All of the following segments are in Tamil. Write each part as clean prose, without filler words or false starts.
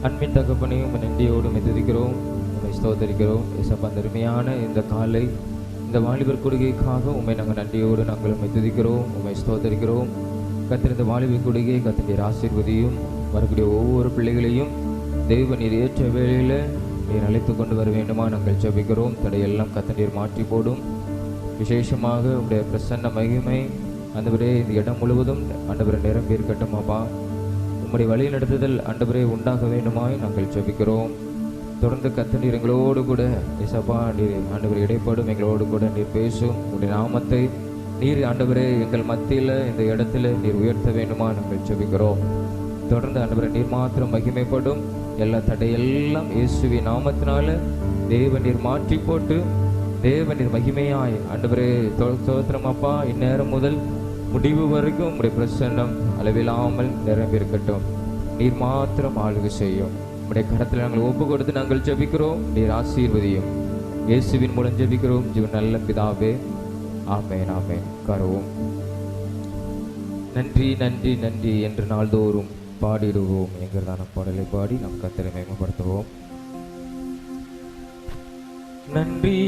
அன்பின் தகப்பனையும் நன்றியோடு துதிக்கிறோம், உம்மை ஸ்தோத்தரிக்கிறோம். ஏசப்பா, அந்த அருமையான இந்த காலை இந்த வாலிபர் கொடுகைக்காக உண்மை நாங்கள் நன்றியோடு நாங்கள் உம்மை துதிக்கிறோம், உம்மை ஸ்தோத்தரிக்கிறோம். கர்த்தர் இந்த வாலிபர் கொடுகை கர்த்தருடைய ஆசீர்வதியும் வரக்கூடிய ஒவ்வொரு பிள்ளைகளையும் தெய்வ நீர் ஏற்ற வேளையில் நீர் அழைத்து கொண்டு வர வேண்டுமா நாங்கள் ஜெபிக்கிறோம். தடையெல்லாம் கர்த்தர் நீர் மாற்றி போடும். விசேஷமாக உடைய பிரசன்ன மகிமை ஆண்டவரே இந்த இடம் முழுவதும் ஆண்டவரை நிரம்பி இருக்கட்டும். அப்பா, உம்முடைய வழி நடத்துதல் ஆண்டவரே உண்டாக வேண்டுமாய் நாங்கள் ஜெபிக்கிறோம். தொடர்ந்து கர்த்தர் நீர் எங்களோடு கூட ஏசப்பா நீர் ஆண்டவர் இடைப்படும், எங்களோடு கூட நீர் பேசும். உடைய நாமத்தை நீர் ஆண்டவரே எங்கள் மத்தியில் இந்த இடத்துல நீர் உயர்த்த வேண்டுமா நாங்கள் ஜெபிக்கிறோம். தொடர்ந்து ஆண்டவரை நீர் மாத்திரம் மகிமைப்படும். எல்லா தடையெல்லாம் இயேசுவின் நாமத்தினால தேவ நீர் மாற்றி போட்டு தேவ நீர் மகிமையாய் ஆண்டவரே ஸ்தோத்திரம். அப்பா, இந்நேரம் முதல் முடிவு வரைக்கும் உங்களுடைய பிரசன்னம் அளவில்லாமல் நிரம்பி இருக்கட்டும். நீர் மாத்திரம் ஆளுகை செய்யும். உங்களுடைய கரத்தில் நாங்கள் ஒப்பு கொடுத்து நாங்கள் ஜெபிக்கிறோம். நீர் ஆசீர்வதியும். இயேசுவின் மூலம் ஜெபிக்கிறோம் ஜீவன் நல்ல பிதாவே, ஆமென் ஆமென். கருவோம். நன்றி நன்றி நன்றி என்று நாள்தோறும் பாடிடுவோம் என்கிறதான பாடலை பாடி நாம் கர்த்தரை மகிமைப்படுத்துவோம். நன்றி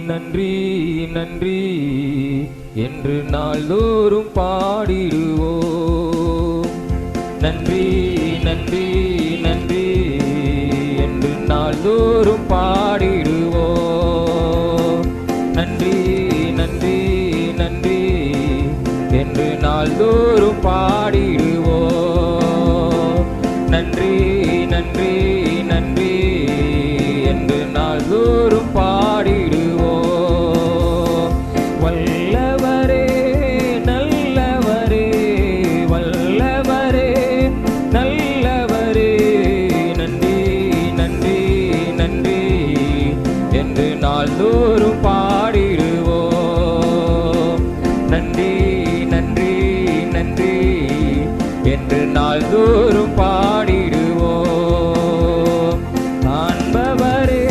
நன்றி நன்றி என்று நாள்தோறும் பாடிடுவோம். நன்றி நன்றி நன்றி என்று நாள்தோறும் பாடிடுவோம். நன்றி நன்றி நன்றி என்று நாள்தோறும் பாடிடுவோம். நன்றி நன்றி நன்றி என்று நாள்தோறும் பாடிடுவோம். வல்லவரே நல்லவரே, வல்லவரே நல்லவரே, நன்றி நன்றி நன்றி என்று நாள்தோறும் பாடிடுவோம். நன்றி நன்றி நன்றி என்று நாள்தோறும் பாடிடுவோம். காண்பவரே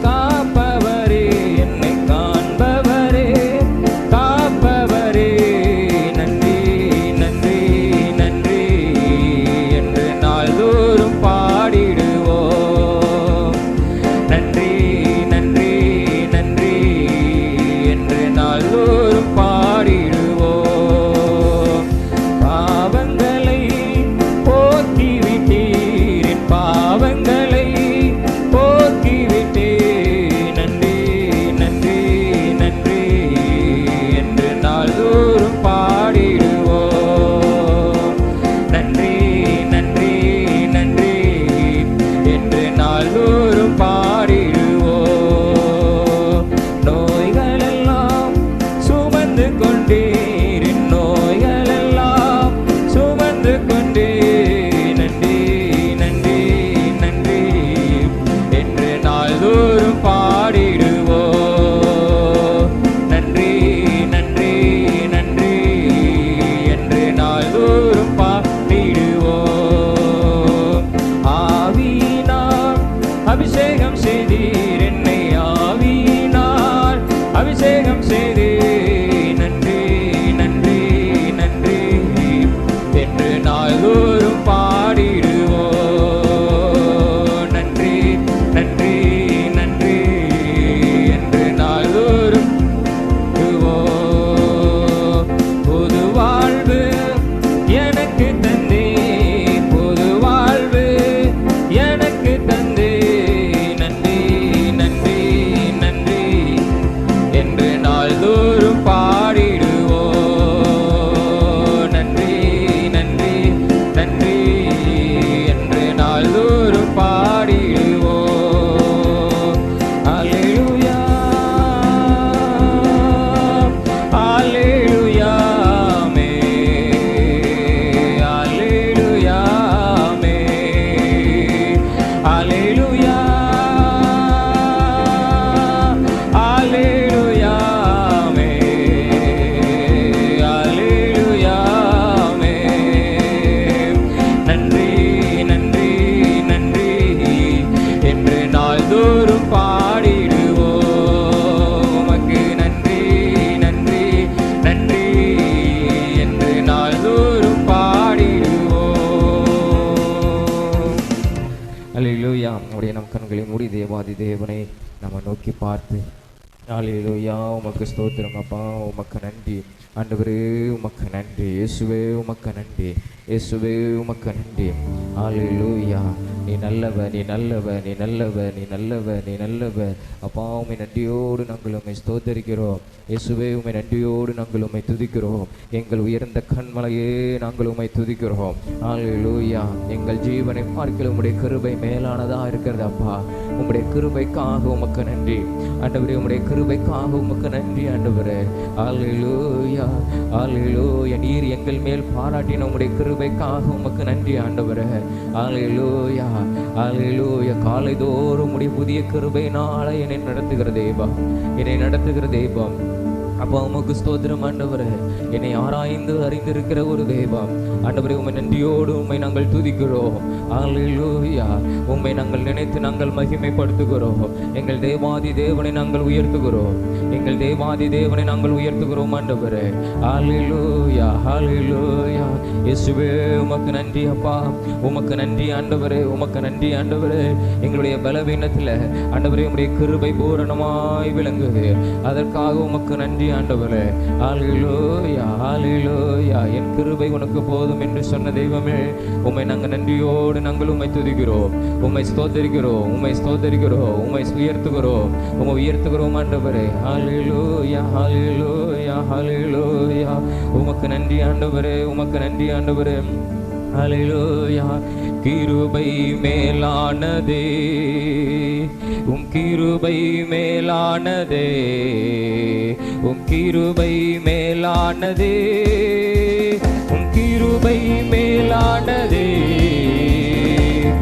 காப்பவரே, என்னை காண்பவரே காப்பவரே, நன்றி நன்றி நன்றி என்று நாள்தோறும் பாடிடுவோம். நன்றி நன்றி நன்றி தேவனை நம்ம நோக்கி பார்த்து ஹல்லேலூயா உமக்கு ஸ்தோத்திரம் அப்பா, உமக்கு நன்றி ஆண்டவரே, உமக்கு நன்றி இயேசுவே, உமக்கு நன்றி இயேசுவே, உமக்கு நன்றி. ஹல்லேலூயா. நீ நல்லவர், நீ நல்லவர், நீ நல்லவர், நீ நல்லவர், நீ நல்லவர் அப்பா. உம்மை நன்றியோடு நாங்கள் உம்மை ஸ்தோத்தரிக்கிறோம் இயேசுவே. உம்மை நன்றியோடு நாங்கள் உம்மை துதிக்கிறோம். எங்கள் உயர்ந்த கண்மலையே நாங்கள் உம்மை துதிக்கிறோம். ஹல்லேலூயா. எங்கள் ஜீவனை பார்க்கிற உம்முடைய கிருபை மேலானதா இருக்கிறது அப்பா. உம்முடைய கிருபைக்காக உமக்கு நன்றி ஆண்டவரே, உம்முடைய கிருபைக்காக உமக்கு நன்றி ஆண்டவரே. ஹல்லேலூயா ஹல்லேலூயா. நீர் எங்கள் மேல் பாராட்டின உம்முடைய கிருபைக்காக உமக்கு நன்றி ஆண்டவரே. ஹல்லேலூயா ஹல்லேலூயா. காலைதோறும் உம்முடைய புதிய கிருபையினால என்னை நடத்துகிற தெய்வம், என்னை நடத்துகிற தெய்வம் அப்பா. உமக்கு ஸ்தோத்திரம் ஆண்டவரே. என்னை ஆராய்ந்து அறிந்திருக்கிற ஒரு தெய்வம் ஆண்டவரே. உம்மை நன்றியோடு உம்மை நாங்கள் துதிக்கிறோம். ஹல்லேலூயா. உம்மை நாங்கள் நினைத்து நாங்கள் மகிமைப்படுத்துகிறோம். எங்கள் தேவாதி தேவனை நாங்கள் உயர்த்துகிறோம். எங்கள் தேவாதி தேவனை நாங்கள் உயர்த்துகிறோம் ஆண்டவரே. ஹல்லேலூயா ஹல்லேலூயா. இயேசுவே உமக்கு நன்றி அப்பா, உமக்கு நன்றி ஆண்டவரே, உமக்கு நன்றி ஆண்டவரே. எங்களுடைய பலவீனத்தில் ஆண்டவரே உம்முடைய கிருபை பூரணமாய் விளங்குது. அதற்காக உமக்கு நன்றி ஆண்டவரே. ஹல்லேலூயா ஹல்லேலூயா. என் கிருபை உனக்கு போதும் என்று சொன்ன தெய்வமே, உம்மை நாங்கள் நன்றியோடு நாங்கள் உம்மை துதிக்கிறோம், உம்மை ஸ்தோத்தரிக்கிறோம், உம்மை ஸ்தோத்தரிக்கிறோம், உம்மை உயர்த்துகிறோம், உம்மை உயர்த்துகிறோம் ஆண்டவரே. ஹல்லேலூயா ஹல்லேலூயா ஹல்லேலூயா. உமக்கு நன்றி ஆண்டவரே, உமக்கு நன்றி ஆண்டவரே. ஹல்லேலூயா. கிருபை மேலானதே, உம் கிருபை மேலானதே, உம் கிருபை மேலானதே, உம் கிருபை மேலானதே,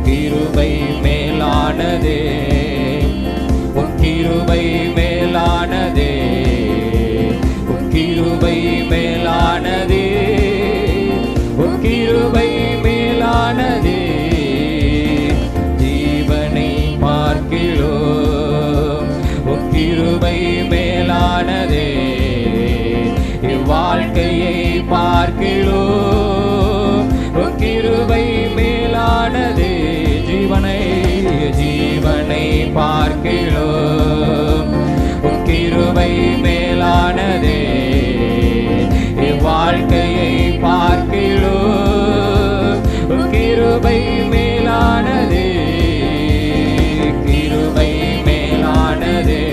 கிருபை மேலானதே, உம் கிருபை மேலானதே, உம் கிருபை மேலானதே, உம் கிருபை மேலானதே. ஜீவனை பார்க்கிறோம் உம் கிருபை மேலானதே, இவ்வாழ்க்கையை பார்க்கிறோம் உம் கிருபை மேலானதே. ஜீவனை பார்க்கிறோம் உம் கிருபை மேலானதே, இவ்வாழ்க்கையை பார்க்கிறோம் உம் கிருபை மேலானதே. கிருபை மேலானதே,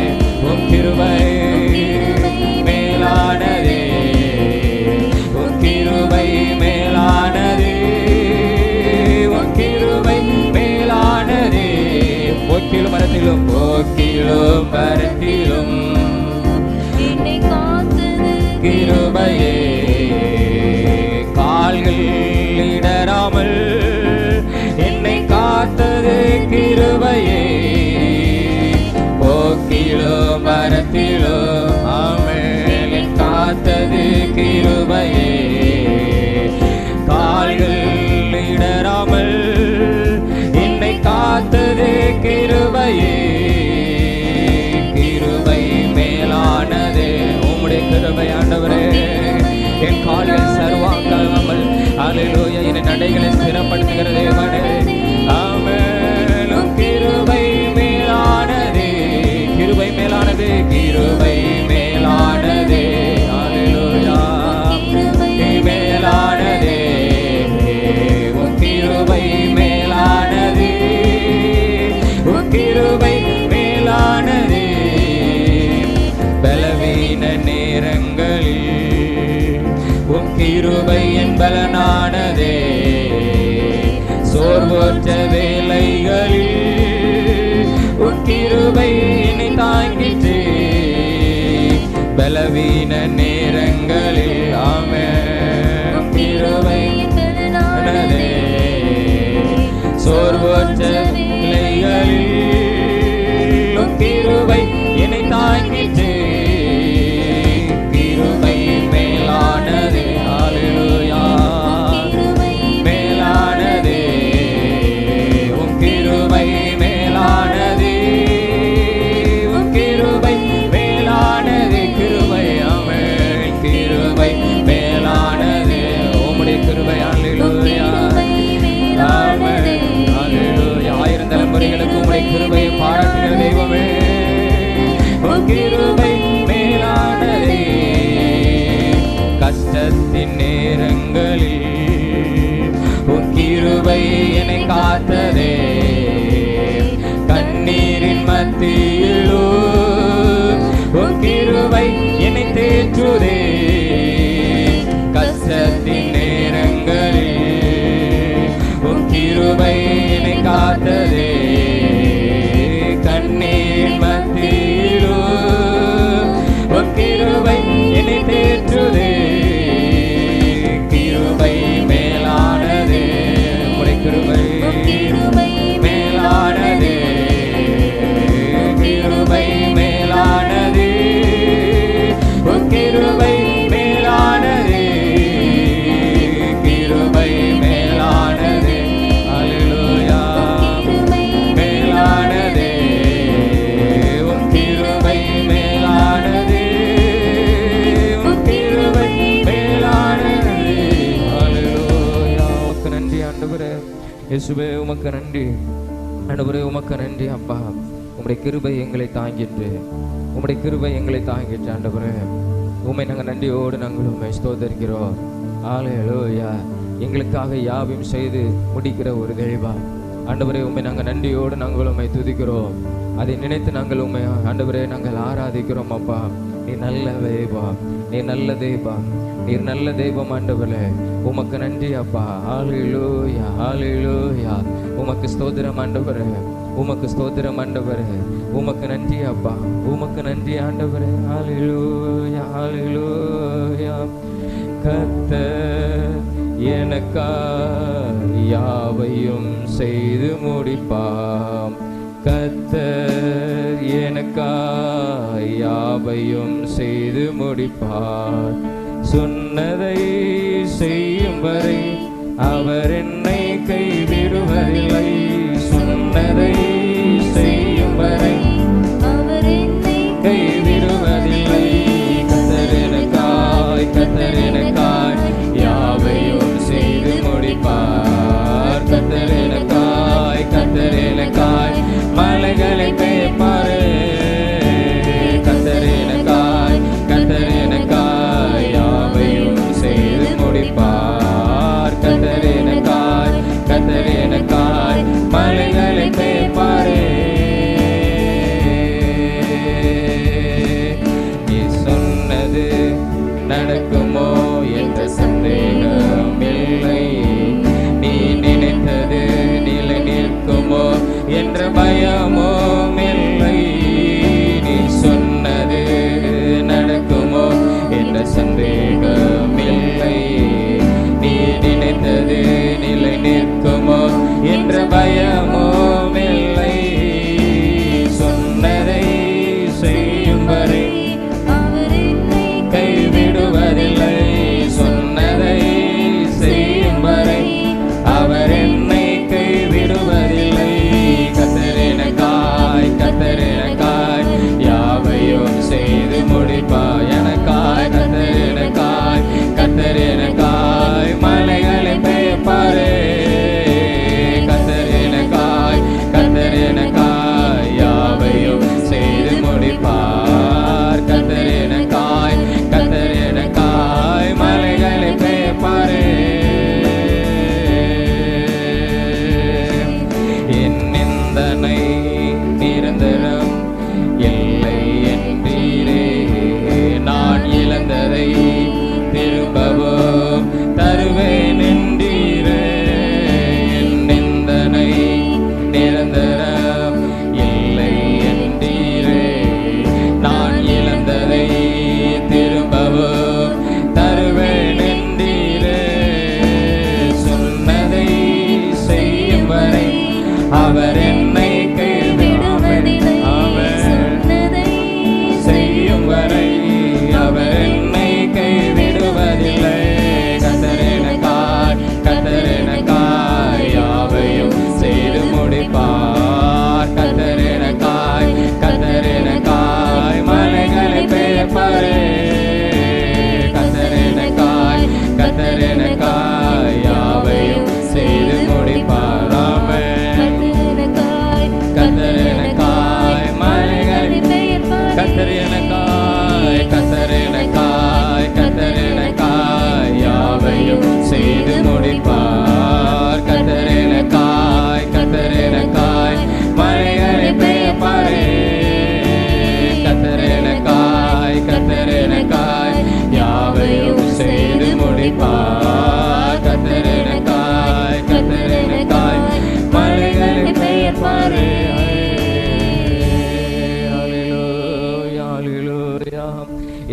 உம் கிருபை மேலானதே, உம் கிருபை மேலானதே, உம் கிருபை மேலானதே. போக்கிலும் மரத்திலும், போக்கிலும் மரத்திலும் என்னை காத்தது கிருபையே. கால்கள் இடராமல் என்னை காத்தது கிருபையே. போக்கிலும் மரத்திலும் ஆமென் காத்தது கிருபையே. கால்கள் இடராமல் என்னை காத்தது கிருபையே. கிருபை மேலானது உம்முடைய கிருபை ஆண்டவரே. என் கால்கள் சர்வாங்காமல் ஹல்லேலூயா என்னை நடைகளை ஸ்திரப்படுத்துகிற தேவனே. ஆமென். கிருபை மேலானதே, கிருபை மேலானதே, கிருபை மேலானதே. ஹல்லேலூயா. மேலானதே, உம் கிருபை மேலானதே, உம் கிருபை மேலானதே. பலவீன நேரங்களில் உம் கிருபை என் பலனானதே. சோர்வற்ற வேளைகளில் உம் கிருபை என்னை தாங்கிற்றே. பலவீன நேரங்களில் ஆமென் கிருபை பலனானதே. சோர்வற்ற வேளைகளில் உம் கிருபை என்னை தாங்கிற்றே. கிருபை மேலானதே. ஹல்லேலூயா. மேலானதே, உம் கிருபை மேலானதே, உம் கிருபை மேலானதே. கிருபை ஆமென் கிருபை மேலானதே. உம்முடைய கிருபை ஹல்லேலூயா. உன் கிருபை மேலானதே. கஷ்டத்தின் நேரங்களில் உன் கிருபை என்னை காத்ததே. கண்ணீரின் மத்தியிலோ உன் கிருபை என்னை தேற்றுதே. கஷ்டத்தின் நேரங்களில் உன் கிருபை என்னை காத்ததே. கண்ணீரின் மத்தியிலோ உன் கிருபை என்னை தேற்றுதே. கிருபை மேலானதே, உம்முடைய கிருபை மேலானதே. கிருபை மேலானதே, உன் கிருபை மேலானதே. கிருபை மேலானதே, அல்லேலூயா. மேலானதே, உன் கிருபை மேலானதே. உன் கிருபை மேலானதே, அல்லேலூயா. உமக்கு நன்றி ஆண்டவரே. இயேசுவே உமக்கு நன்றி ஆண்டவரே. உமக்கு நன்றி அப்பா. உம்முடைய கிருபை எங்களை தாங்கிற்று. உம்முடைய கிருபை எங்களை தாங்கிற்று ஆண்டவரே. உம்மை நாங்கள் நன்றியோடு நாங்கள் உம்மை ஸ்தோத்தரிக்கிறோம். அல்லேலூயா. எங்களுக்காக யாவையும் செய்து முடிக்கிற ஒரு தெய்வா ஆண்டவரே, உம்மை நாங்கள் நன்றியோடு நாங்கள் உம்மை துதிக்கிறோம். அதை நினைத்து நாங்கள் உம்மை ஆண்டவரே நாங்கள் ஆராதிக்கிறோம் அப்பா. நீ நல்ல தெய்வம், நீ நல்ல தெய்வம், நீர் நல்ல தெய்வம் ஆண்டவரே. உமக்கு நன்றி அப்பா. ஹல்லேலூயா, ஹல்லேலூயா. உமக்கு ஸ்தோத்திரம் ஆண்டவரே, உமக்கு ஸ்தோத்திரம் ஆண்டவரே. உமக்கு நன்றி அப்பா, உமக்கு நன்றி ஆண்டவரே. ஹல்லேலூயா, ஹல்லேலூயா. கர்த்தர் எனக்காய் யாவையும் செய்து முடிப்பாம். கர்த்தர் எனக்காய் யாவையும் செய்து முடிப்பார். சொன்னதை செய்யும் வரை அவர் என்னை கைவிடுவதில்லை. சொன்னதை செய்யும் வரை அவர் என்னை கைவிடுவதில்லை. கர்த்தர் எனக்காய், கர்த்தர் எனக்காய் யாவையும் செய்து முடிப்பார். கர்த்தர் எனக்காய், கர்த்தர் எனக்காய் மலைகளை பெயர்ப்பாரே. கர்த்தர் எனக்காய், கர்த்தர் எனக்காய் யாவையும் செய்து முடிப்பார். கர்த்தர் எனக்காய், கர்த்தர் எனக்காய் மலைகளை பெயர்ப்பாரே. நீ சொன்னது நடக்குமோ என்ற சந்தேகம் இல்லை. நீ நினைத்தது நிலை நிற்குமோ என்ற பயமும் இல்லை. நீ சொன்னது நடக்குமோ என்ற சந்தேகம் இல்லை. நீ நினைத்தது நிலை நிற்குமோ என்ற பயமும் இல்லை. சொன்னதை செய்யும் வரை அவர் என்னை கைவிடுவதில்லை. சொன்னதை செய்யும் வரை அவர் என்னை கைவிடுவதில்லை. கர்த்தர் எனக்காய், கர்த்தர் எனக்காய் யாவையும் செய்து முடிப்பார். எனக்காய், கர்த்தர் எனக்காய், கர்த்தர் எனக்காய் மலைகளை பெயர்ப்பாரே. கர்த்தர் எனக்காய், கர்த்தர் எனக்காய் யாவையும் செய்து முடிப்பார். கர்த்தர் எனக்காய், கர்த்தர் எனக்காய் மலைகளை பெயர்ப்பாரே. என் நிந்தனை நிரந்தரம் இல்லை என்றீரே. நான் இழந்ததை திரும்பவும் தருவேன் என்றீரே. என் நிந்தனை நிரந்தரம் இல்லை என்றீரே.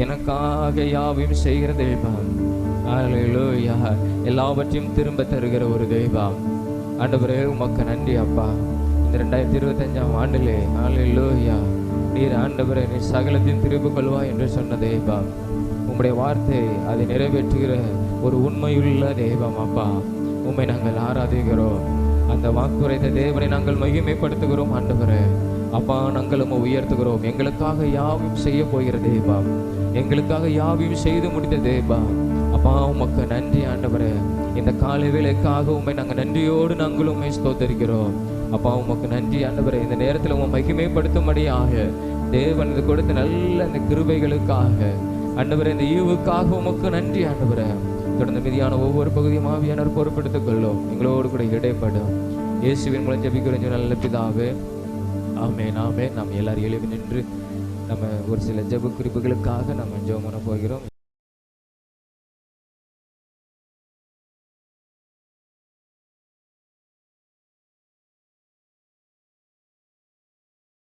எனக்காக யாவையும் செய்கிற தெய்வம். ஹல்லேலூயா. எல்லாவற்றையும் திரும்ப தருகிற ஒரு தெய்வம். ஆண்டவரே உமக்கு நன்றி அப்பா. இந்த 2025ஆம் ஆண்டிலே ஹல்லேலூயா நீர் ஆண்டவரே நீர் சகலத்தையும் திரும்ப கொள்வாய் என்று சொன்ன தெய்வம். உம்முடைய வார்த்தை அதை நிறைவேற்றுகிற ஒரு உண்மையுள்ள தெய்வம் அப்பா. உம்மை நாங்கள் ஆராதிக்கிறோம். அந்த வாக்குரைத்த தேவனை நாங்கள் மகிமைப்படுத்துகிறோம் ஆண்டவரே. அப்பா நாங்கள் உம்மை உயர்த்துகிறோம். எங்களுக்காக யாவையும் செய்ய போகிற தெய்வம், எங்களுக்காக யாவையும் செய்து முடித்த தெய்வம் அப்பா. உமக்கு நன்றி ஆண்டவரே. இந்த காலை வேளைக்காக உம்மை நாங்கள் நன்றியோடு நாங்கள் உம்மை ஸ்தோத்தரிக்கிறோம் அப்பா. உமக்கு நன்றி ஆண்டவரே. இந்த நேரத்தில் உம்மை மகிமைப்படுத்தும்படியாக தேவன் இது கொடுத்த நல்ல இந்த கிருபைகளுக்காக ஆண்டவரே, இந்த ஈவுக்காக உமக்கு நன்றி ஆண்டவரே. தொடர்ந்து மீதியான ஒவ்வொரு பகுதியும் ஆவியானவர் பொறுப்பெடுத்துக் கொள்ளும். எங்களோடு கூட இடைப்படும். இயேசுவின் மூலம் ஜெபிக்கிறோம் நல்ல பிதாவே, ஆமென் ஆமென். நாம் எல்லாரும் எழுப்பி நின்று நம்ம ஒரு சில ஜெப குறிப்புகளுக்காக நம்ம ஜெபம் பண்ண போகிறோம்.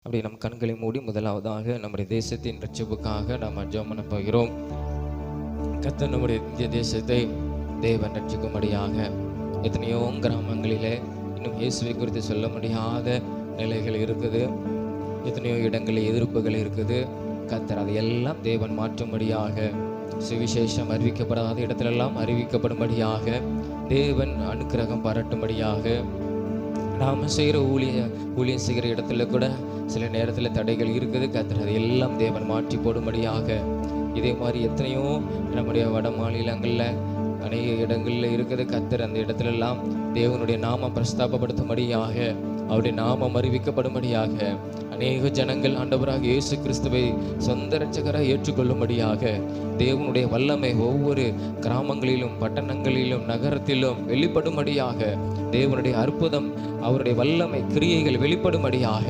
அப்படி நம் கண்களை மூடி முதலாவதாக நம்முடைய தேசத்தின் ரட்சிப்புக்காக நாம் ஜெபம் பண்ண போகிறோம். கர்த்தர் நம்முடைய இந்திய தேசத்தை தேவன் ரட்சிக்கும்படியாக எத்தனையோ கிராமங்களிலே இன்னும் இயேசுவை குறித்து சொல்ல முடியாத நிலைகள் இருக்குது. எத்தனையோ இடங்களில் எதிர்ப்புகள் இருக்குது. கர்த்தர் அதையெல்லாம் தேவன் மாற்றும்படியாக, சுவிசேஷம் அறிவிக்கப்படாத இடத்திலெல்லாம் அறிவிக்கப்படும்படியாக, தேவன் அனுக்கிரகம் பாராட்டும்படியாக, நாம் செய்கிற ஊழியம் செய்கிற இடத்துல கூட சில நேரத்தில் தடைகள் இருக்குது. கர்த்தர் அதையெல்லாம் தேவன் மாற்றி போடும்படியாக, இதே மாதிரி எத்தனையோ நம்முடைய வட மாநிலங்களில் அநேக இடங்களில் இருக்குது. கர்த்தர் அந்த இடத்துலெல்லாம் தேவனுடைய நாமம் பிரஸ்தாபப்படுத்தும்படியாக, அவருடைய நாமம் அறிவிக்கப்படும்படியாக, அநேக ஜனங்கள் ஆண்டவராக இயேசு கிறிஸ்துவை சொந்த இரட்சகராக ஏற்றுக்கொள்ளும்படியாக தேவனுடைய வல்லமை ஒவ்வொரு கிராமங்களிலும் பட்டணங்களிலும் நகரத்திலும் வெளிப்படும்படியாக, தேவனுடைய அற்புதம் அவருடைய வல்லமை கிரியைகள் வெளிப்படும்படியாக,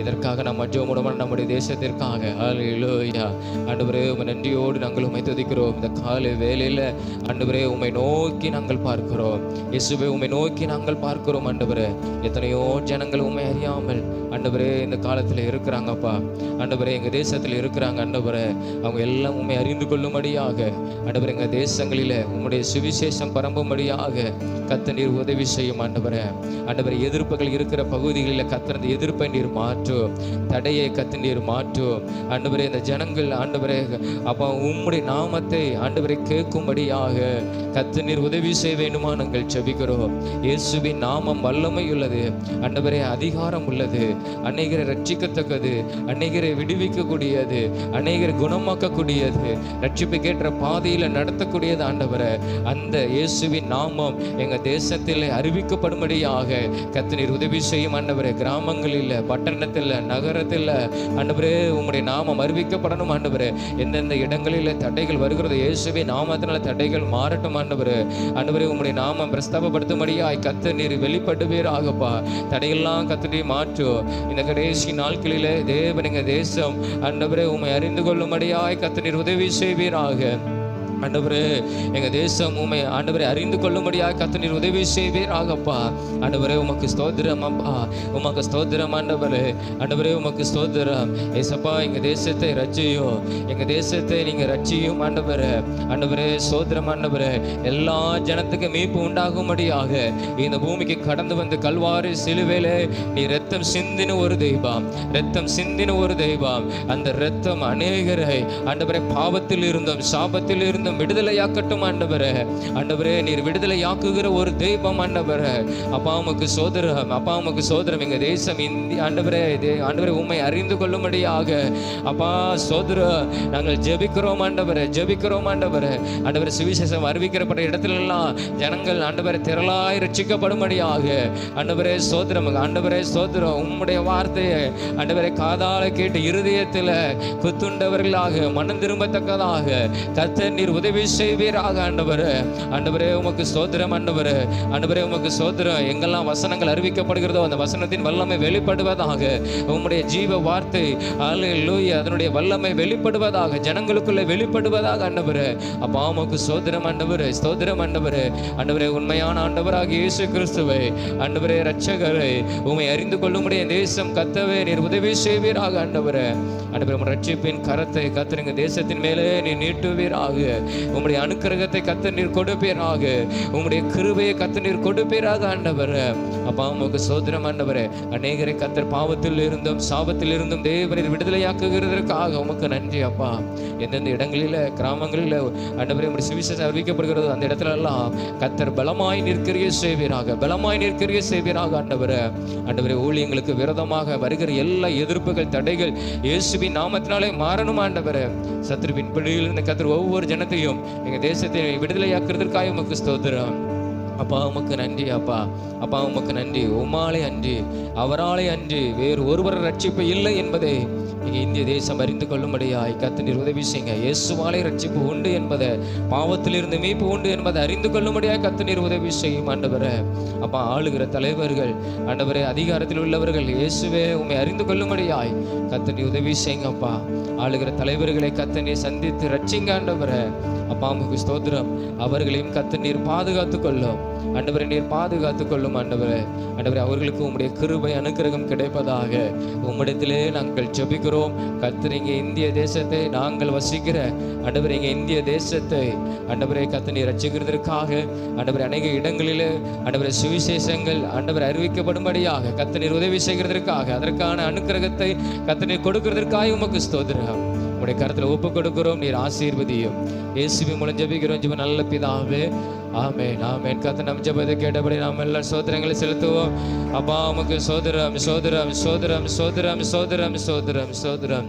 இதற்காக நம்ம ஜெபமுடமான நம்முடைய தேசத்திற்காக ஹல்லேலூயா. ஆண்டவரே உம்மை நன்றியோடு நாங்கள் உம்மை துதிக்கிறோம். இந்த காலை வேளையில் ஆண்டவரே உம்மை நோக்கி நாங்கள் பார்க்கிறோம். இயேசுவே உம்மை நோக்கி நாங்கள் பார்க்கிறோம். ஆண்டவரே எத்தனையோ ஜனங்கள் உம்மை அறியாமல் ஆண்டவரே இந்த காலத்தில் இருக்கிறாங்கப்பா. ஆண்டவரே எங்கள் தேசத்தில் இருக்கிறாங்க. ஆண்டவரே அவங்க எல்லாம் உம்மை அறிந்து கொள்ளும்படியாக, ஆண்டவரே எங்கள் தேசங்களில் உம்முடைய சுவிசேஷம் பரம்பும்படியாக கர்த்தர் நீர் உதவி செய்யும். ஆண்டவரே ஆண்டவரே எதிர்ப்புகள் இருக்கிற பகுதிகளில் கர்த்தர் அந்த எதிர்ப்பை நீர் மாற்றும், தடையை கர்த்தர் நீர் மாற்றும். ஆண்டவரே இந்த ஜனங்கள் ஆண்டவரே அப்பா உம்முடைய நாமத்தை ஆண்டவரை கேட்கும்படியாக கர்த்தர் நீர் உதவி செய்ய வேண்டுமா நாங்கள் ஜெபிக்கிறோம். இயேசுவின் நாமம் வல்லமை உள்ளது ஆண்டவரே, அதிகாரம் உள்ளது, அநேகரை ரட்சிக்கத்தக்கது, அநேகரை விடுவிக்கக்கூடியது, அநேகரை குணமாக்கக்கூடியது, ரட்சிப்புக்கேற்ற பாதையில் நடத்தக்கூடியது. ஆண்டவரே அந்த இயேசுவின் நாமம் எங்கள் தேசத்தில் அறிவிக்கப்படும்படியாக கர்த்தர் நீர் உதவி செய்யும். ஆண்டவரே கிராமங்களில் பட்டணத்தில் நகரத்தில் ஆண்டவரே உம்முடைய நாமம் அறிவிக்கப்படணும். ஆண்டவரே எந்தெந்த இடங்களில் தடைகள் வருகிறது இயேசுவின் நாமத்தினால தடைகள் மாறட்டும். ஆண்டவரே ஆண்டவரே உம்முடைய நாமம் பிரஸ்தாபப்படுத்தும்படியாய் கர்த்தர் நீர் வெளிப்படுவீராகப்பா. தடையெல்லாம் கர்த்தர் நீர் மாற்றும். இந்த கடைசி நாட்களிலே தேவன் எங்கள் தேசம் ஆண்டவரே உம்மை அறிந்து கொள்ளும்படியாய் கர்த்தர் நீர் உதவி செய்வீராக. ஆண்டவரே எங்கள் தேசம் உம்மை ஆண்டவரை அறிந்து கொள்ளும்படியாக கர்த்தர் நீர் உதவி செய்வீராகப்பா. ஆண்டவரே உமக்கு ஸ்தோத்திரம் அப்பா, உமக்கு ஸ்தோத்திரம் ஆண்டவரே. ஆண்டவரே உமக்கு ஸ்தோத்திரம் ஏசப்பா. எங்கள் தேசத்தை ரட்சியும், எங்கள் தேசத்தை நீங்கள் ரட்சியும் ஆண்டவரே. ஆண்டவரே ஸ்தோத்திரம் ஆண்டவரே. எல்லா ஜனத்துக்கும் மீட்பு உண்டாகும்படியாக இந்த பூமிக்கு கடந்து வந்து கல்வாரி சிலுவையிலே நீ ரத்தம் சிந்தின ஒரு தெய்வம், ரத்தம் சிந்தின ஒரு தெய்வம். அந்த ரத்தம் அநேகரை ஆண்டவரே பாவத்தில் இருந்தும் சாபத்தில் இருந்தும் விடுதலையாக்கட்டும். ஆண்டவரே ஆண்டவரே நீர் விடுதலையாக்குகிற ஒரு தெய்வம். ஆண்டவரே அப்பா உமக்கு சோதரம், அப்பா உமக்கு சோதரம். எங்க தேசம் இந்திய ஆண்டவரே ஆண்டவரே உம்மை அறிந்து கொள்ளும்படியாக அப்பா சோதர நாங்கள் ஜெபிக்கிறோம். ஆண்டவரே ஜெபிக்கிறோம். ஆண்டவரே ஆண்டவரே சுவிசேஷம் அறிவிக்கப்பட்ட இடத்திலெல்லாம் ஜனங்கள் ஆண்டவரே திரளாய் ரட்சிக்கப்படும்படியாக ஆண்டவரே சோதரம். ஆண்டவரே சோதரம். உம்முடைய வார்த்தையை ஆண்டவரே காதால கேட்டு இருதயத்தில் குத்துண்டவர்களாக மனம் திரும்பத்தக்கதாக கர்த்தர் நீர் உதவி செய்வீராக ஆண்டவரே. ஆண்டவரே உமக்கு ஸ்தோத்திரம் ஆண்டவரே. ஆண்டவரே உமக்கு ஸ்தோத்திரம். எங்கெல்லாம் வசனங்கள் அறிவிக்கப்படுகிறதோ அந்த வசனத்தின் வல்லமை வெளிப்படுவதாக. உம்முடைய ஜீவ வார்த்தை அல்லேலூயா அதனுடைய வல்லமை வெளிப்படுவதாக, ஜனங்களுக்குள்ள வெளிப்படுவதாக ஆண்டவரே. அப்பா உமக்கு ஸ்தோத்திரம் ஆண்டவரே, ஸ்தோத்திரம் ஆண்டவரே. ஆண்டவரே உண்மையான ஆண்டவராக இயேசு கிறிஸ்துவை ஆண்டவரே இரட்சகரை உம்மை அறிந்து கொள்ளும்படிய தேசம் கத்தவே நீர் உதவி செய்வீராக ஆண்டவரே. ஆண்டவரே உம்முடைய ரட்சிப்பின் கரத்தை கத்தருங்க தேசத்தின் மேலே நீர் நீட்டுவீராக. உம்முடைய அனுக்கிரகத்தை கத்த நீர் கொடுப்பீராக. உம்முடைய கிருபையை கத்த நீர் கொடுப்பீராக ஆண்டவரே. அப்பா உமக்கு ஸ்தோத்திரம் ஆண்டவரே. அநேகரை கத்தர் பாவத்தில் இருந்தும் சாபத்தில் இருந்தும் தேவனை விடுதலையாக்குகிறதற்காக உமக்கு நன்றி அப்பா. எந்தெந்த இடங்களில் கிராமங்களில் ஆண்டவரே உம்முடைய சுவிசேஷம் அறிவிக்கப்படுகிறதோ அந்த இடத்துல எல்லாம் கத்தர் பலமாய் நிற்கிறிய செய்வீராக, பலமாய் நிற்கிறிய செய்வீராக ஆண்டவரே. ஆண்டவரே ஊழியங்களுக்கு விரோதமாக வருகிற எல்லா எதிர்ப்புகள் தடைகள் இயேசுவின் நாமத்தினாலே மாறணும் ஆண்டவரே. சத்துருவின் பிடியிலிருந்து கத்தர் ஒவ்வொரு ஜனத்தையும் எங்கள் தேசத்தை விடுதலையாக்குறதற்காக உமக்கு ஸ்தோத்திரம் அப்பா. உமக்கு நன்றி அப்பா. அப்பா உமக்கு நன்றி. உம்மாலே அன்றி அவராலே அன்றி வேறு ஒருவர் ரட்சிப்பு இல்லை என்பதை நீங்கள் இந்திய தேசம் அறிந்து கொள்ளும்படியாய் கத்த நீர் உதவி செய்யுங்க. இயேசுவாலே ரட்சிப்பு உண்டு என்பதை, பாவத்திலிருந்து மீட்பு உண்டு என்பதை அறிந்து கொள்ளும்படியாய் கத்த நீர் உதவி செய்யும் ஆண்டவரே. அப்பா ஆளுகிற தலைவர்கள் ஆண்டவரே, அதிகாரத்தில் உள்ளவர்கள் இயேசுவே உம்மை அறிந்து கொள்ளும்படியாய் கத்த நீர் உதவி செய்யுங்க அப்பா. ஆளுகிற தலைவர்களை கத்த நீர் சந்தித்து ரட்சிங்க ஆண்டவரே. அப்பா உமக்கு ஸ்தோத்திரம். அவர்களையும் கத்த நீர் பாதுகாத்து கொள்ளும் ஆண்டவரே, நீர் பாதுகாத்து கொள்ளும் ஆண்டவரே. ஆண்டவரே அவர்களுக்கு உம்முடைய கிருபை அனுக்கிரகம் கிடைப்பதாக உம்மிடத்திலே நாங்கள் ஜெபிக்கிறோம். கர்த்தர் இங்கே இந்திய தேசத்தை நாங்கள் வசிக்கிற ஆண்டவரே, இங்கே இந்திய தேசத்தை ஆண்டவரே கர்த்தர் நீர் ரட்சிக்கிறதற்காக ஆண்டவரே அநேக இடங்களிலே ஆண்டவரே சுவிசேஷங்கள் ஆண்டவரை அறிவிக்கப்படும்படியாக கர்த்தர் நீர் உதவி செய்கிறதற்காக, அதற்கான அனுக்கிரகத்தை கர்த்தர் நீர் கொடுக்கிறதற்காக உமக்கு ஸ்தோத்திரம். உடைய கருத்தில் ஒப்பு கொடுக்கிறோம். நீர் ஆசீர்வதியும். இயேசுவின் மூலம் ஜெபிக்கிறோம் ஜெப நல்ல பிதாவே, ஆமென் ஆமென். கர்த்தர் நம் ஜெபத்தை கேட்டபடி நாம் எல்லாம் சோதரங்களை செலுத்துவோம். அப்பா உமக்கு சோதரம் சோதரம் சோதரம் சோதரம் சோதரம் சோதரம் சோதரம்.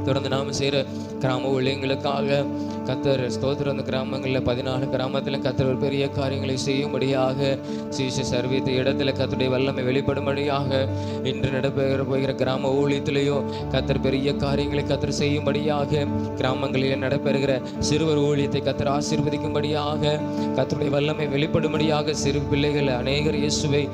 தொடர்ந்து நாம் செய்கிற கிராம ஊழியங்களுக்காக கத்தர் ஸ்தோத்திரம். அந்த கிராமங்களில் 14 கிராமத்தில் கத்தர் ஒரு பெரிய காரியங்களை செய்யும்படியாக, சுவிசேஷ அறிவித்த இடத்துல கத்தருடைய வல்லமை வெளிப்படும்படியாக, இன்று நடைபெற போகிற கிராம ஊழியத்திலேயும் கத்தர் பெரிய காரியங்களை கத்தர் செய்யும்படியாக, கிராமங்களில் நடைபெறுகிற சிறுவர் ஊழியத்தை கத்தர் ஆசீர்வதிக்கும்படியாக, கத்தருடைய வல்லமை வெளிப்படும்படியாக, சிறு பிள்ளைகள் அநேகர் இயேசுவை